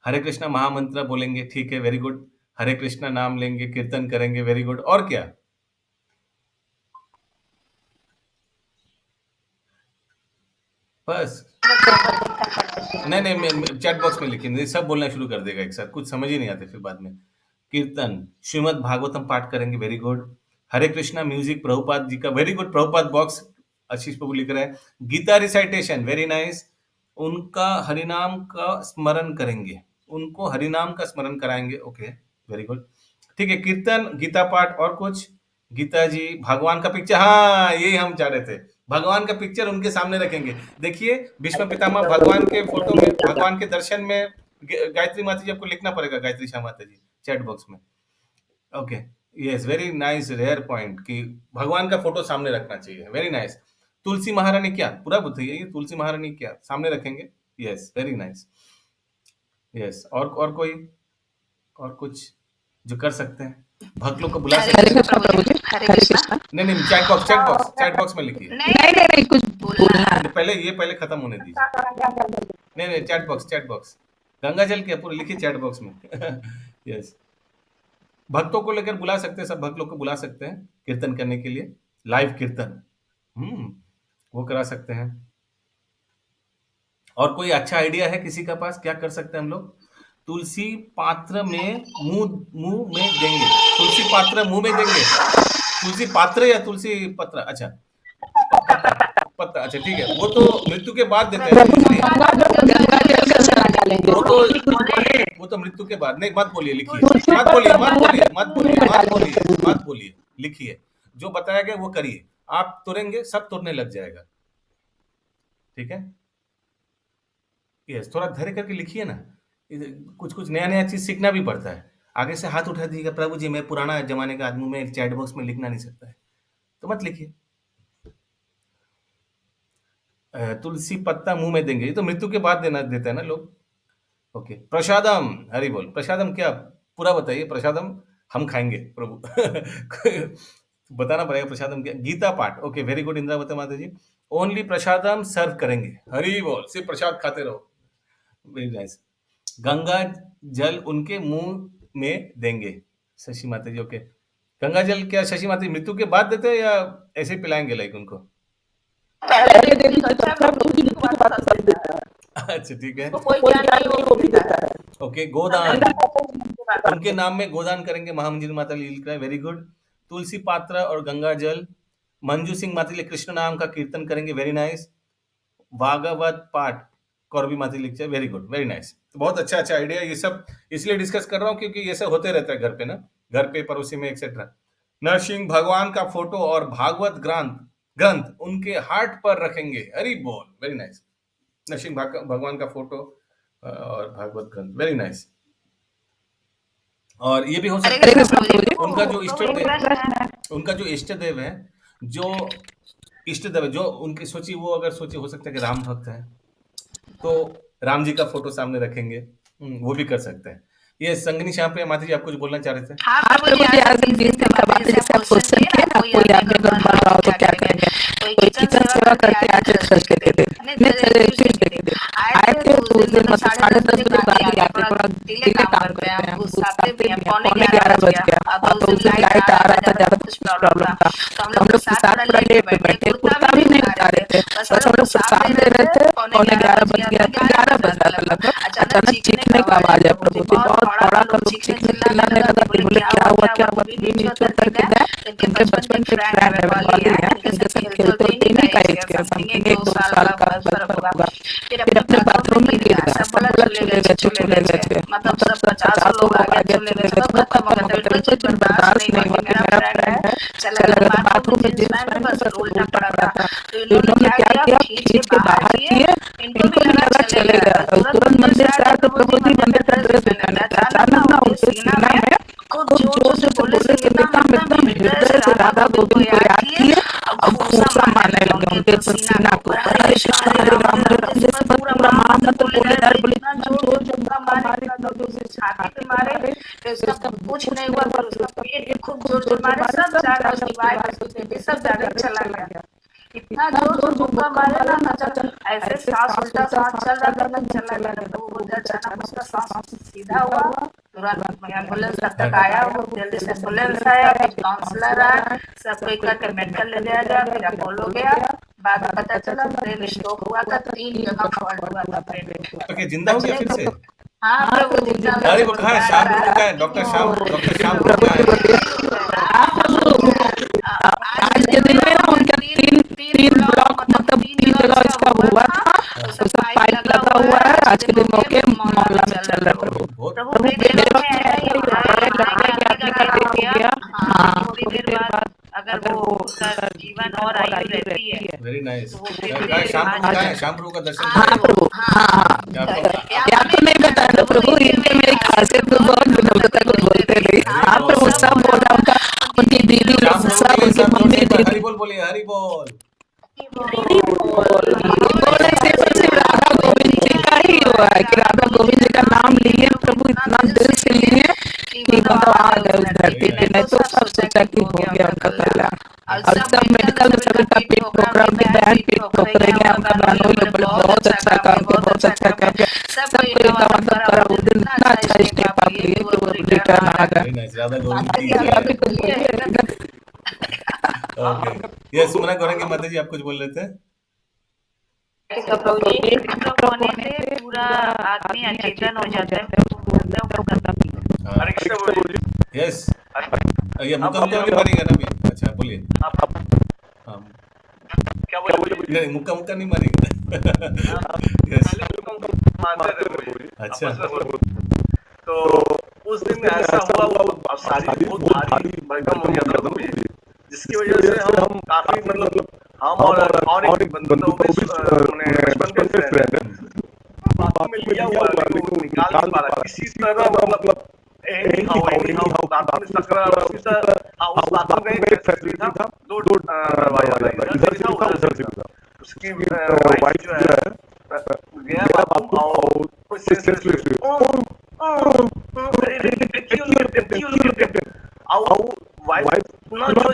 हरे कृष्णा महामंत्र बोलेंगे, ठीक है, वेरी गुड। हरे कृष्णा नाम लेंगे, कीर्तन करेंगे, वेरी गुड। और क्या? बस? नहीं, चैट बॉक्स में लिखिए, नहीं सब बोलना शुरू कर देगा एक साथ, कुछ समझ ही नहीं आते फिर बाद में। कीर्तन, श्रीमद् भागवतम पाठ करेंगे, very good. Hare Krishna music, Prabhupada ji का, very good. Prabhupada box Ashish Prabhu लिख रहे हैं। Gita recitation, very nice. उनका हरिनाम का स्मरण करेंगे, उनको हरिनाम का स्मरण कराएंगे, ओके, वेरी गुड। ठीक है, कीर्तन, गीता पाठ, और कुछ? गीता जी, भगवान का पिक्चर, हाँ यही हम चाह रहे थे, भगवान का पिक्चर उनके सामने रखेंगे। देखिए भीष्म पितामह भगवान के फोटो में, भगवान के दर्शन में। गायत्री माता जी आपको लिखना पड़ेगा, गायत्री श्याम माता जी, चैट बॉक्स में, okay. Yes, very nice, rare point कि भगवान का फोटो सामने रखना चाहिए, वेरी नाइस। तुलसी महारानी क्या, पूरा बताइए, ये तुलसी महारानी क्या सामने रखेंगे? Yes, very nice, yes. और कोई, और कुछ जो कर सकते हैं? भक्त लोग को बुला सकते हरे हैं? कृष्णा प्रभु जी, हरे कृष्णा। नहीं, चैट बॉक्स में लिखिए। नहीं, कुछ बोलना है। पहले खत्म होने दीजिए। नहीं, चैट बॉक्स गंगा जल के पूरे लिखिए चैट बॉक्स में। यस, भक्तों को लेकर बुला सकते हैं, सब भक्त लोग को बुला सकते हैं कीर्तन करने के लिए, लाइव कीर्तन, वो करा सकते हैं। और कोई अच्छा आइडिया है किसी का पास, क्या कर सकते हैं हम लोग? तुलसी पात्र में मुंह में देंगे, तुलसी पात्र मुंह में देंगे, तुलसी पात्र या तुलसी पत्र? अच्छा, पत्ता, अच्छा ठीक है, वो तो मृत्यु के बाद देते हैं। वो तो मृत्यु के बाद, नहीं मत बोलिए, लिखिए, मत बोलिए, लिखिए, जो बताया गया वो करिए। आप तुरेंगे, सब तुरने लग जाएगा, ठीक है? यस, थोड़ा धैर्य करके लिखिए ना, कुछ नया चीज सीखना भी पड़ता है। आगे से हाथ उठा दीजिएगा, प्रभु जी मैं पुराना जमाने का आदमी, मैं चैट बॉक्स में लिखना नहीं सकता है, तो मत लिखिए। तुलसी पत्ता मुंह में देंगे, ये तो मृत्यु के बाद देता है ना लोग, ओके। प्रसादम, हरि बोल। प्रसादम क्या, पूरा बताइए। प्रसादम हम खाएंगे प्रभु। बताना पड़ेगा प्रसादम क्या। गीता पाठ, ओके, वेरी गुड इंद्रावती माता जी। ओनली प्रसादम सर्व करेंगे, हरि बोल, सिर्फ प्रसाद खाते रहो, वेरी नाइस। गंगा जल उनके मुंह में देंगे, शशि माता जी, ओके। गंगा जल क्या शशि माता जी मृत्यु के बाद देते हैं या ऐसे ही पिलाएंगे लाइक उनको? अच्छा ठीक है, ओके। गोदान, उनके नाम में गोदान करेंगे, महामंजिल माता लिख रहा है, वेरी गुड। तुलसी पात्र और गंगा जल, मंजू सिंह माता जी कृष्ण नाम का कीर्तन करेंगे, वेरी नाइस। भागवत पाठ, कौरवी माता लिख रहा है, वेरी गुड, वेरी नाइस। तो बहुत अच्छा आइडिया, ये सब इसलिए डिस्कस कर रहा हूँ क्योंकि ये सब होते रहता है घर पे ना, घर पे पड़ोसी में एक्सेट्रा। नरसिंह भगवान का फोटो और भागवत ग्रंथ उनके हार्ट पर रखेंगे, हरि बोल, वेरी नाइस। नरसिंह भगवान का फोटो और भागवत ग्रंथ, वेरी नाइस। और ये भी हो सकता है उनका जो इष्ट देव है, जो उनके सोची, वो अगर सोची हो सकता है कि राम भक्त है, तो राम जी का फोटो सामने रखेंगे, वो भी कर सकते हैं। ये संगनी श्याम प्रिया माता जी, आप कुछ बोलना चाह रहे थे? हाँ प्रभु जी, आज हम जिस बात जैसे आप क्वेश्चन किए ना, कोई आपके घर बढ़ रहा हो तो क्या करेंगे? कोई किचन सेवा करके आके करके दे दे, नहीं चले फिर दे दे। आए थे तो उस दिन मतलब 10:30 बजे गाड़ी आते, थोड़ा डिले काम करते हैं, उस साथे भी 11:15 बज गया, अब उस दिन लाइट आ रहा था, ज्यादा कुछ प्रॉब्लम था, तो हम लोग साथ पूरा लेट पे बैठे, कुत्ता भी नहीं उठा रहे थे, बस हम लोग साथ में रहे थे। 11:15 बज गया, 11 बज रहा था लगभग, अचानक चीखने का आवाज है प्रभु जी, बहुत बड़ा लोग चीखने चिल्लाने लगा, बोले क्या हुआ, बीच में करके गए। इनके बचपन के फ्रेंड है, वाली है, इनके साथ खेलते होते ही नहीं एज के समथिंग 1-2 साल का बचपन होगा। फिर अपने बाथरूम में गिर गया, सब बोला चले गए, मतलब सब 50 लोग आ गए, चले गए, सब खत्म हो गया। तो इतना बर्दाश्त नहीं हुआ कि मेरा फ्रेंड है चला गया बाथरूम में, जींस पैंट बस उल्टा पड़ा था। तो इन्होंने क्या किया, खींच के बाहर किए, इनको भी लगा चले गया। तुरंत मंदिर से आए तो प्रभु जी मंदिर का ड्रेस पहने, अचानक ना उनके सीना में कुछ बोले कि पिता हम एकदम हृदय से राधा गोविंद को याद किए और घूसा मारने लगे उनके सीना के ऊपर, हरे कृष्ण हरे राम जैसे पूरा महामंत्र बोले जा रहे, बोले इतना जोर जो मुक्का मारे, इतना जोर से छाती पे मारे, उसका कुछ नहीं हुआ, पर उसका पेट खूब जोर जोर मारे, सब जागा, उसकी वाइफ सब जागा, चला गया। इतना जोर जोर मुक्का मारे ना, चल ऐसे सांस उल्टा सांस चल रहा था, चला गया। तो वो बोलता अचानक उसका सांस सीधा हुआ, तुरंत एम्बुलेंस तक आया, वो जल्दी से एम्बुलेंस आया, फिर काउंसलर आया, सब कोई करके मेडिकल ले जाया गया, फिर अपोलो गया। बाद में पता चला ब्रेन स्ट्रोक हुआ था, 3 जगह फॉल्ट हुआ था ब्रेन में। ओके, जिंदा हो गया फिर से? हाँ प्रभु जिंदा। अरे वो कहाँ है? श्याम प्रभु कहाँ है? डॉक्टर श्याम प्रभु कहाँ है? आज के दिन में ना उनका 3 ब्लॉक मतलब 3 जगह इसका हुआ था, उसका पाइप लगा हुआ है। आज के दिन मौके मामला में चल रहा प्रभु। प्रभु अगर वो जीवन और आयु रहती है। Very nice. श्याम प्रभु का दर्शन। हाँ प्रभु, हाँ या तो नहीं बताया प्रभु, इनके मेरी खासियत तो बहुत विनम्रता को बोलते रही। हाँ प्रभु सब बोल रहा, उनका उनकी दीदी सब उनकी मम्मी हरि बोल बोलिए, हरि बोल। सिर्फ राधा गोविंद जी का ही हुआ है कि राधा गोविंद जी का नाम लिए प्रभु, इतना दिल से लिए कि मतलब आ गए उस धरती पे, नहीं तो सब सोचा कि हो गया उनका कल्याण। और सब मेडिकल में सभी का पेट ठोक रहा, उनकी बहन पेट ठोक रही है, उनका बहनोई लोग बोले बहुत अच्छा काम किया, बहुत अच्छा काम किया, सब कोई का मतलब करा। उस दिन इतना अच्छा स्टेप आप लिए कि वो रिटर्न आ गए। ये सुमना गौरंगी माता जी आप कुछ बोल रहे थे? पूरा आदमी अचेतन हो जाता है। यस, ये मुक्का नहीं मारेगा ना अभी? अच्छा बोलिए। क्या बोले? नहीं, मुक्का नहीं मारेगा। अच्छा, तो उस दिन ऐसा हुआ, वो सारी बहुत भारी भरकम हो गया था मुझे, जिसकी वजह से हम काफी मतलब हम और एक बंदा बचपन के फ्रेंड बात में लिया हुआ है, लेकिन निकाल नहीं पा रहा किसी तरह, मतलब हाउ दांतों में टकरा रहा, उसी तरह उस दांतों का एक फैक्ट्री था, 2 दरवाजा था, इधर से था उधर से था। उसकी वाइफ जो है गया बाथरूम और कोई सेंसलेस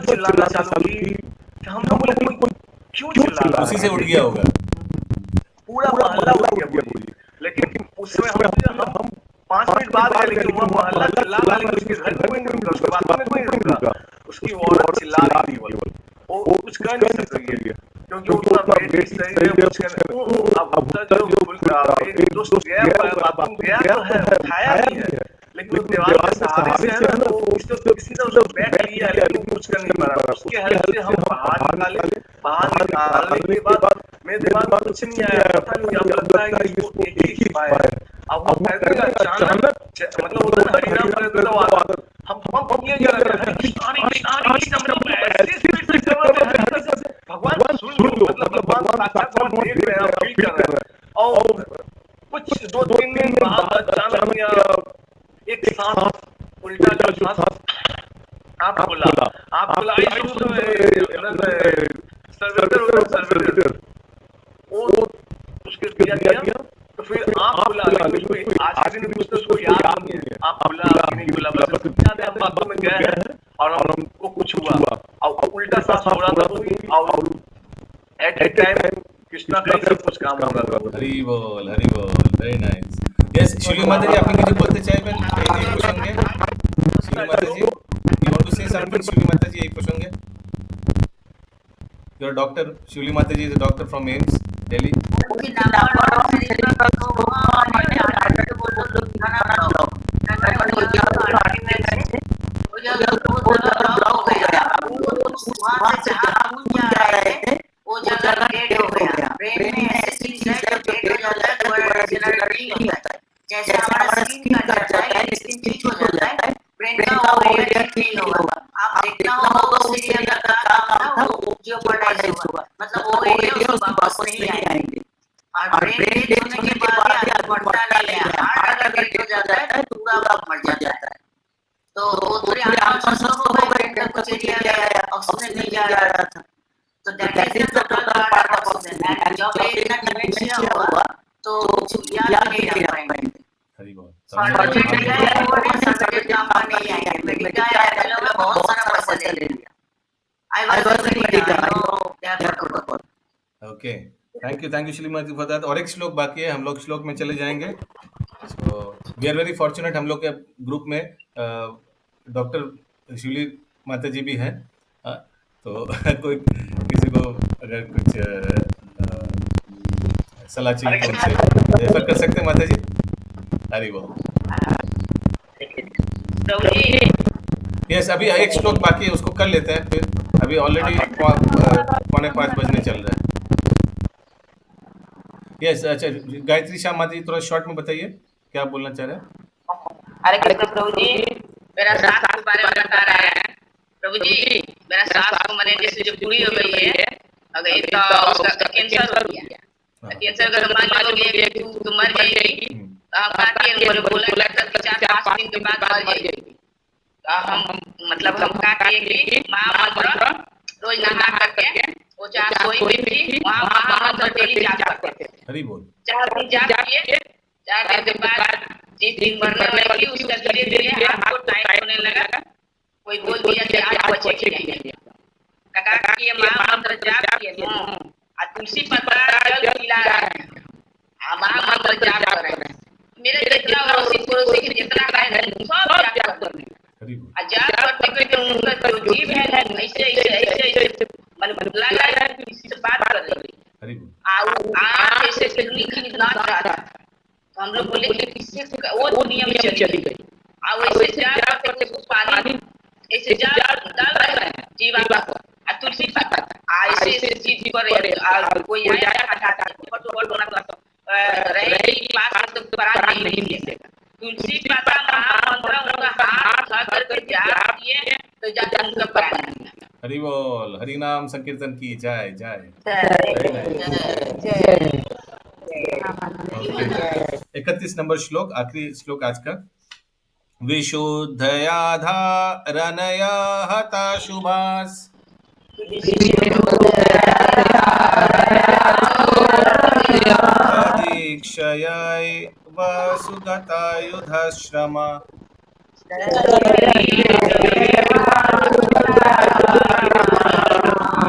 चिल्लाना चालू की, हम लोग बोले क्यों चिल्ला रहा है? उसी से उठ गया होगा, पूरा मोहल्ला उठ गया बोली। लेकिन उसमें हम 5 मिनट बाद आए, लेकिन वो मोहल्ला चिल्ला रहा, लेकिन उसके घर में कोई नहीं रुका, उसके बाद में कोई नहीं रुका, उसकी औरत चिल्ला रही थी, वो कुछ कर नहीं सक रही है क्योंकि उसका पेट सही है। अब तक जो एक दोस्त गया बाथरूम गया तो है, उठाया नहीं है, लेकिन वो दीवार के सहारे से है ना, वो किसी तरह उसको बैठ लिया है, लेकिन कुछ कर नहीं पा रहा। उसके हेल्प से हम बाहर निकालने के बाद मेरे दिमाग में कुछ नहीं आया, पता नहीं अब लगता है कि वो एक ही पाया है। अब वो कहते हैं अचानक मतलब उधर हरिनाम करते तो आदत हम ये कर रहे हैं, भगवान सुन लो, मतलब भगवान साक्षात देख रहे हैं, फील कर रहे हैं। और कुछ 2-3 दिन बाद अचानक एक सांस उल्टा जो सांस आप बोला सर्वेटर वो उसके दिया, तो फिर आप बोला, लेकिन आज के दिन कुछ तो उसको याद नहीं है, आप बोला कि नहीं बोला, बस याद है हम बाथरूम में गए हैं और हमको कुछ हुआ और उल्टा सांस हो रहा था, और एट ए टाइम कृष्णा का सब कुछ काम हो रहा था। हरि बोल, वेरी नाइस। यस, शिवली माता जी आपने कुछ बोलते चाहे बहन यही प्रसंग है? शिवली माता जी, you want to say something? शिवली माता जी यही प्रसंग है? Your doctor, Shivli Mataji is a doctor from AIIMS, Delhi. वो जगह डेड हो गया। ब्रेन में ऐसी चीज है जो डेड हो जाता है, वो जनरेट नहीं होता है। जैसे हमारा स्किन कट जाता है, स्किन चीज हो जाता है, ब्रेन का वो एरिया नहीं होगा। आप देखना होगा उस एरिया का काम ना वो जियोपर्टाइज होगा, मतलब वो एरिया उसको वापस नहीं आएंगे। और ब्रेन डेड होने के बाद आदमी बढ़ता नहीं है, हार्ट अगर डेड हो जाता है तो पूरा मर जाता है। तो वो पूरे 4-5 लोग हो गए, ब्रेन का कुछ एरिया ऑक्सीजन नहीं जा रहा था, तो that is the total part of oxygen. And जब इतना डिमेंशिया हुआ तो याद नहीं रह पाएंगे। हरी बोल। सर्टिफिकेट काम का नहीं आएंगे, मेडिकल एडमिलो में बहुत सारा पैसा ले लिया। I was very good. I know their protocol. Okay, thank you Shrimati for that. और एक श्लोक बाकी है, हम लोग श्लोक में चले जाएंगे। So we are very fortunate, हम लोग के ग्रुप में डॉक्टर शिवली माता जी भी हैं। तो कोई किसी को अगर कुछ सलाह चाहिए तो उनसे रेफर कर सकते हैं माता जी। हरी बोल। यस, अभी एक श्लोक बाकी है, उसको कर लेते हैं, फिर अभी ऑलरेडी 4:45 बजने चल रहा है। यस, अच्छा गायत्री श्याम माता जी, थोड़ा शॉर्ट में बताइए क्या आप बोलना चाह रहे हैं। हरे कृष्ण प्रभु जी, मेरा सास के बारे में बता रहा है। प्रभु जी, मेरा सास को मैंने जैसे जो पूरी हो गई है, अगर तो उसका कैंसर हो गया, कैंसर का मान लो कि तू मर जाएगी, तो हम आके उन्होंने बोला कि 4-5 दिन के बाद मर जाएगी। हम मतलब हम क्या करेंगे, महामंत्र रोज नहा करके वो जहाँ सोई हुई थी वहाँ महामंत्र डेली जाप करते थे। हरी बोल। 4 दिन जाप किए, 4 दिन के बाद जिस दिन मरने वाली थी उसका धीरे धीरे हाथ को टाइट होने लगा। कोई बोल दिया कि आज बचेगी नहीं। काका की महामंत्र जाप किए और तुलसी पत्ता जल पिला रहे हैं, महामंत्र जाप कर रहे हैं। मेरे जितना अड़ोसी पड़ोसी के जितना है सब जाप कर रहे हैं। जाप करते करते उनका जो जीव है ऐसे मन लगा है कि किसी से बात कर रही है, आ ऐसे किडनी खरीदना चाहता था, तो हम लोग बोले कि किससे वो दुनिया में चली गई। और ऐसे जाप करते कुछ पानी ऐसे जाप डाल रहे हैं जीवा को, तुलसी पत्ता ऐसे ऐसे चीज पर कोई आया हटाता फटोफट होना रहे पास तो पराग नहीं मिलेगा। तुलसी पत्ता महामंत्र उनका हाथ उठा करके जाप किए तो जाकर उनका पराग। हरि बोल, हरि नाम संकीर्तन की जय जय। 31 नंबर श्लोक, आखिरी श्लोक आज का। विशुद्धया धारणया हता शुभास दीक्षयाय वसुगता युधाश्रमा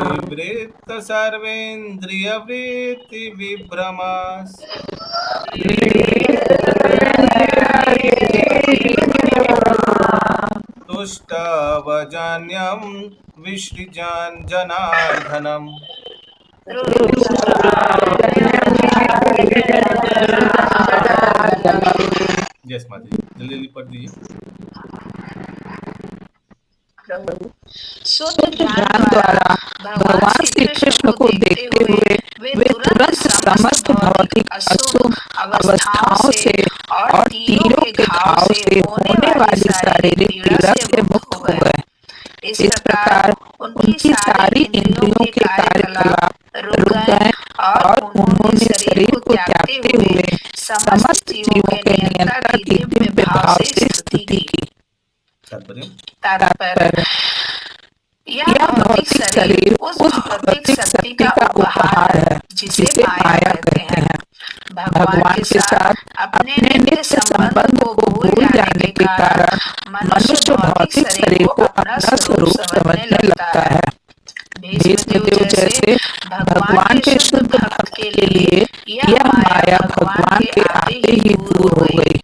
निवृत्त सर्वेन्द्रिय वृत्ति विभ्रमास तुष्टावजान्यं विसृजान जनार्दनम। यस माता जी, जल्दी जल्दी पढ़ दीजिए। शुद्ध ज्ञान द्वारा भगवान श्री कृष्ण को देखते हुए वे तुरंत समस्त भौतिक अशुभ अवस्थाओं से और तीरों के घाव से होने वाली शारीरिक पीड़ा से मुक्त हो गए। इस प्रकार उनकी सारी इंद्रियों के कार्यकलाप रुक गए और उन्होंने शरीर को त्यागते हुए समस्त जीवों के नियंता की दिव्य भाव से स्तुति की। तात्पर्य, यह भौतिक शरीर उस भौतिक शक्ति का उपहार है जिसे माया कहते हैं। भगवान के साथ अपने नित्य संबंध को भूल जाने के कारण मनुष्य भौतिक शरीर को अपना स्वरूप समझने लगता है। भीष्मदेव जैसे भगवान के शुद्ध भक्त के लिए यह माया भगवान के आते ही दूर हो गई।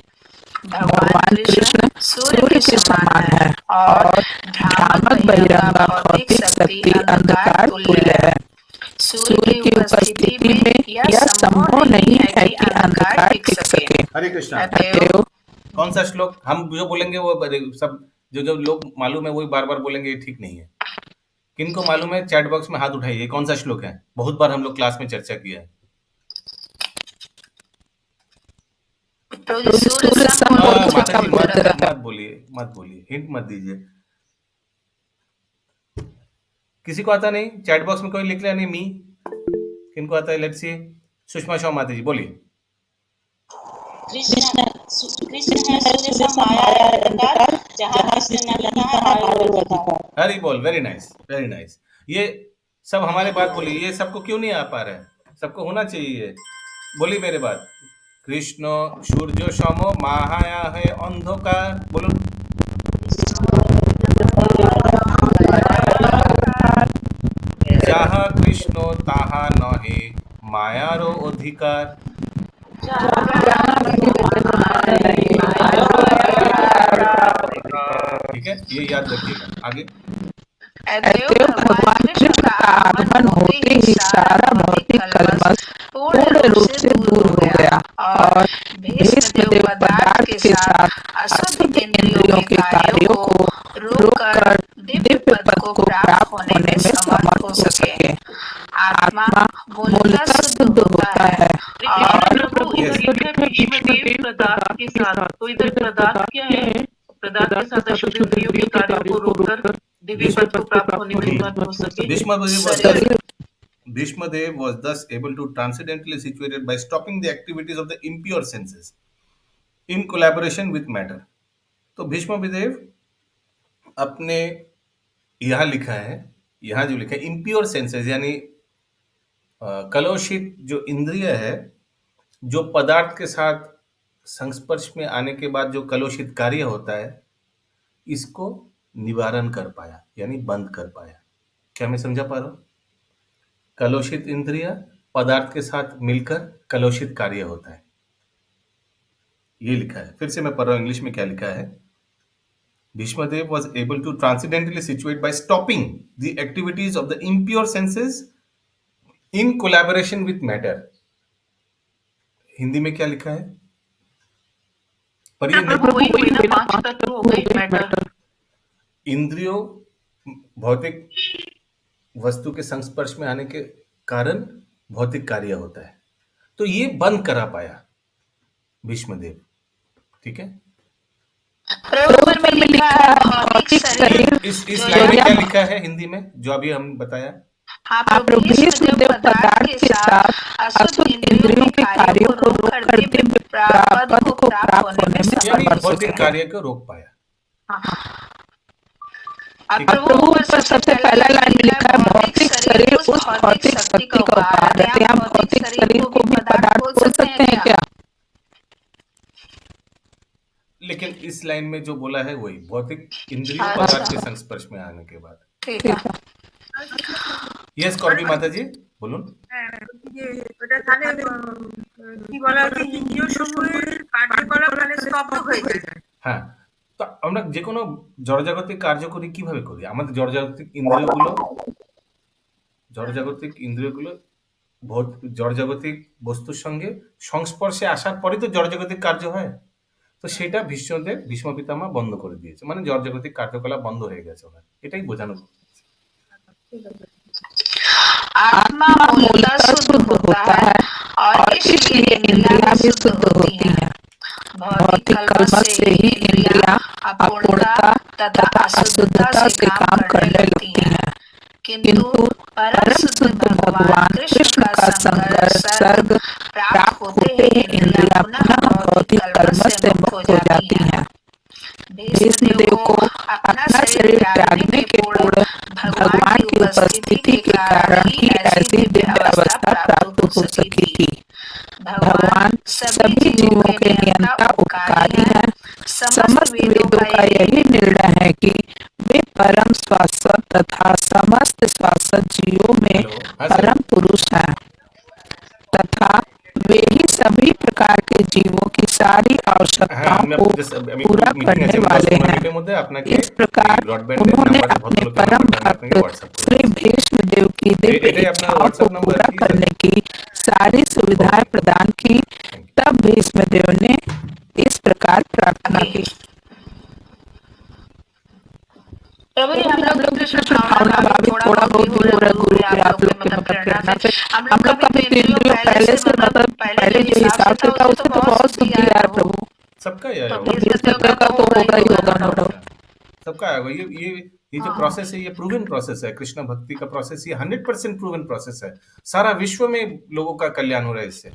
भगवान कृष्ण सूर्य के समान है और भ्रामक बहिरंगा भौतिक शक्ति अंधकार तुल्य है। सूर्य की उपस्थिति में यह संभव नहीं है कि अंधकार टिक सके। हरे कृष्णा। कौन सा श्लोक हम जो बोलेंगे वो सब जो लोग मालूम है वही बार बार बोलेंगे, ये ठीक नहीं है। किनको मालूम है चैट बॉक्स में हाथ उठाइए, कौन सा श्लोक है? बहुत बार हम लोग क्लास में चर्चा किया है। मत बोलिए, हिंट मत दीजिए। किसी को आता नहीं? चैट बॉक्स में कोई लिख लिया नहीं? मी किनको आता है? Let's see. सुषमा शर्मा माता जी बोलिए। कृष्ण कृष्ण है सुरेशा, माया है अंधकार, जहाँ कृष्ण नहीं तहाँ माया अंधकार। हरी बोल, वेरी नाइस वेरी नाइस। ये सब हमारे बात बोली, ये सबको क्यों नहीं आ पा रहा है? सबको होना चाहिए। बोली मेरे बात। कृष्ण सूर्य सम माया है अंधकार, बोलो। जहाँ कृष्ण ताहा नहे मायारो अधिकार। ठीक है, ये याद रखिएगा। आगे। अतएव भगवान कृष्ण का आगमन होते ही सारा भौतिक कलमश पूर्ण रूप से दूर हो गया और भीष्मदेव पदार्थ के साथ अशुद्ध इंद्रियों के कार्यों को रोककर दिव्य पद को प्राप्त होने में समर्थ हो सके। आत्मा मूलतः शुद्ध होता है और प्रभु इधर लिखा है भीष्मदेव पदार्थ के साथ, तो इधर पदार्थ क्या है? पदार्थ के साथ अशुद्ध इंद्रियों के कार्यों को रोककर दिव्य पद को प्राप्त होने में समर्थ हो सके। Bhishmadev was thus able to transcendently situated by stopping the activities of the impure senses in collaboration with matter। तो भीष्मदेव अपने यहाँ लिखा है, यहाँ जो लिखा है impure senses यानी कलुषित जो इंद्रिय है, जो पदार्थ के साथ संस्पर्श में आने के बाद जो कलुषित कार्य होता है, इसको निवारण कर पाया यानी बंद कर पाया। क्या मैं समझा पा रहा हूं? कलुषित इंद्रिय पदार्थ के साथ मिलकर कलुषित कार्य होता है, ये लिखा है। फिर से मैं पढ़ रहा हूं इंग्लिश में क्या लिखा है। Bhishmadev was able to transcendently situate by stopping the activities of the impure senses in collaboration with matter। Hindi में क्या लिखा है? इंद्रियों भौतिक वस्तु के संस्पर्श में आने के कारण भौतिक कार्य होता है, तो ये बंद करा पाया भीष्मदेव। ठीक है, में लिखा है भौतिक शरीर। इस लाइन में क्या लिखा है हिंदी में जो अभी हम बताया? भीष्मदेव पदार्थ के साथ अशुद्ध इंद्रियों के कार्यों को रोककर दिव्य पद को प्राप्त होने में समर्थ हो भौतिक सके। कार्य को रोक पाया। प्रभु पर सबसे पहला लाइन में लिखा है भौतिक शरीर उस भौतिक शक्ति का उपादान है। हम भौतिक शरीर को भी पदार्थ बोल सकते हैं क्या? लेकिन इस लाइन में जो बोला है वही भौतिक इंद्रियों पदार्थ के संस्पर्श में आने के बाद। ठीक है। यस कौरवी माता जी बोलুন। ওটা তাহলে কি বলা হচ্ছে ইন্দ্রিয় সমূহের কার্যকলাপ মানে স্তব্ধ হয়ে যায়। হ্যাঁ, তো আমরা যে কোনো জড়জাগতিক কার্য করি কিভাবে করি? আমাদের জড়জাগতিক ইন্দ্রিয়গুলো জড়জাগতিক বস্তুর সঙ্গে সংস্পর্শে আসার পরে তো জড়জাগতিক কার্য হয়। তো সেটা ভীষ্ম পিতামহ বন্ধ করে দিয়েছে, মানে জড়জাগতিক কার্যকলাপ বন্ধ হয়ে গেছে ওখানে, এটাই বোঝানো। आत्मा मूलतः शुद्ध होता है और इसलिए इंद्रियां भी शुद्ध होती हैं। भौतिक कलमश से ही इंद्रियां अपूर्णता तथा अशुद्धता से काम करने लगती हैं, किंतु परम शुद्ध भगवान कृष्ण का संसर्ग प्राप्त होते ही इंद्रियां पुनः भौतिक कलमश से मुक्त हो जाती हैं। भीष्मदेव को अपना शरीर त्यागने के पूर्व भगवान की उपस्थिति के कारण ही ऐसी दिव्य अवस्था प्राप्त हो सकी थी। भगवान सभी जीवों के नियंता उपकारी हैं। समस्त वेदों का यही निर्णय है कि वे परम शाश्वत तथा समस्त शाश्वत जीवों में परम पुरुष हैं तथा वे ही सभी प्रकार के जीवों की सारी आवश्यकताओं को पूरा करने वाले हैं। इस प्रकार उन्होंने अपने परम भक्त श्री भीष्मदेव की दिव्य इच्छाओं को पूरा करने की सारी सुविधाएं प्रदान की। तब भीष्मदेव ने इस प्रकार प्रार्थना की। प्रभु जी हम लोग कृष्ण भावना भावी थोड़ा बहुत भी हो रहा है गुरु के आप लोग के मतलब प्रेरणा से हम लोग कभी इंद्रियों पहले से मतलब पहले जो हिसाब से था उससे तो बहुत शुद्धि यार प्रभु सबका यार का तो होगा ही होगा ना प्रभु सबका आएगा। ये जो प्रोसेस है ये प्रूवन प्रोसेस है, कृष्ण भक्ति का प्रोसेस ये 100% प्रूवन प्रोसेस है। सारा विश्व में लोगों का कल्याण हो रहा है इससे।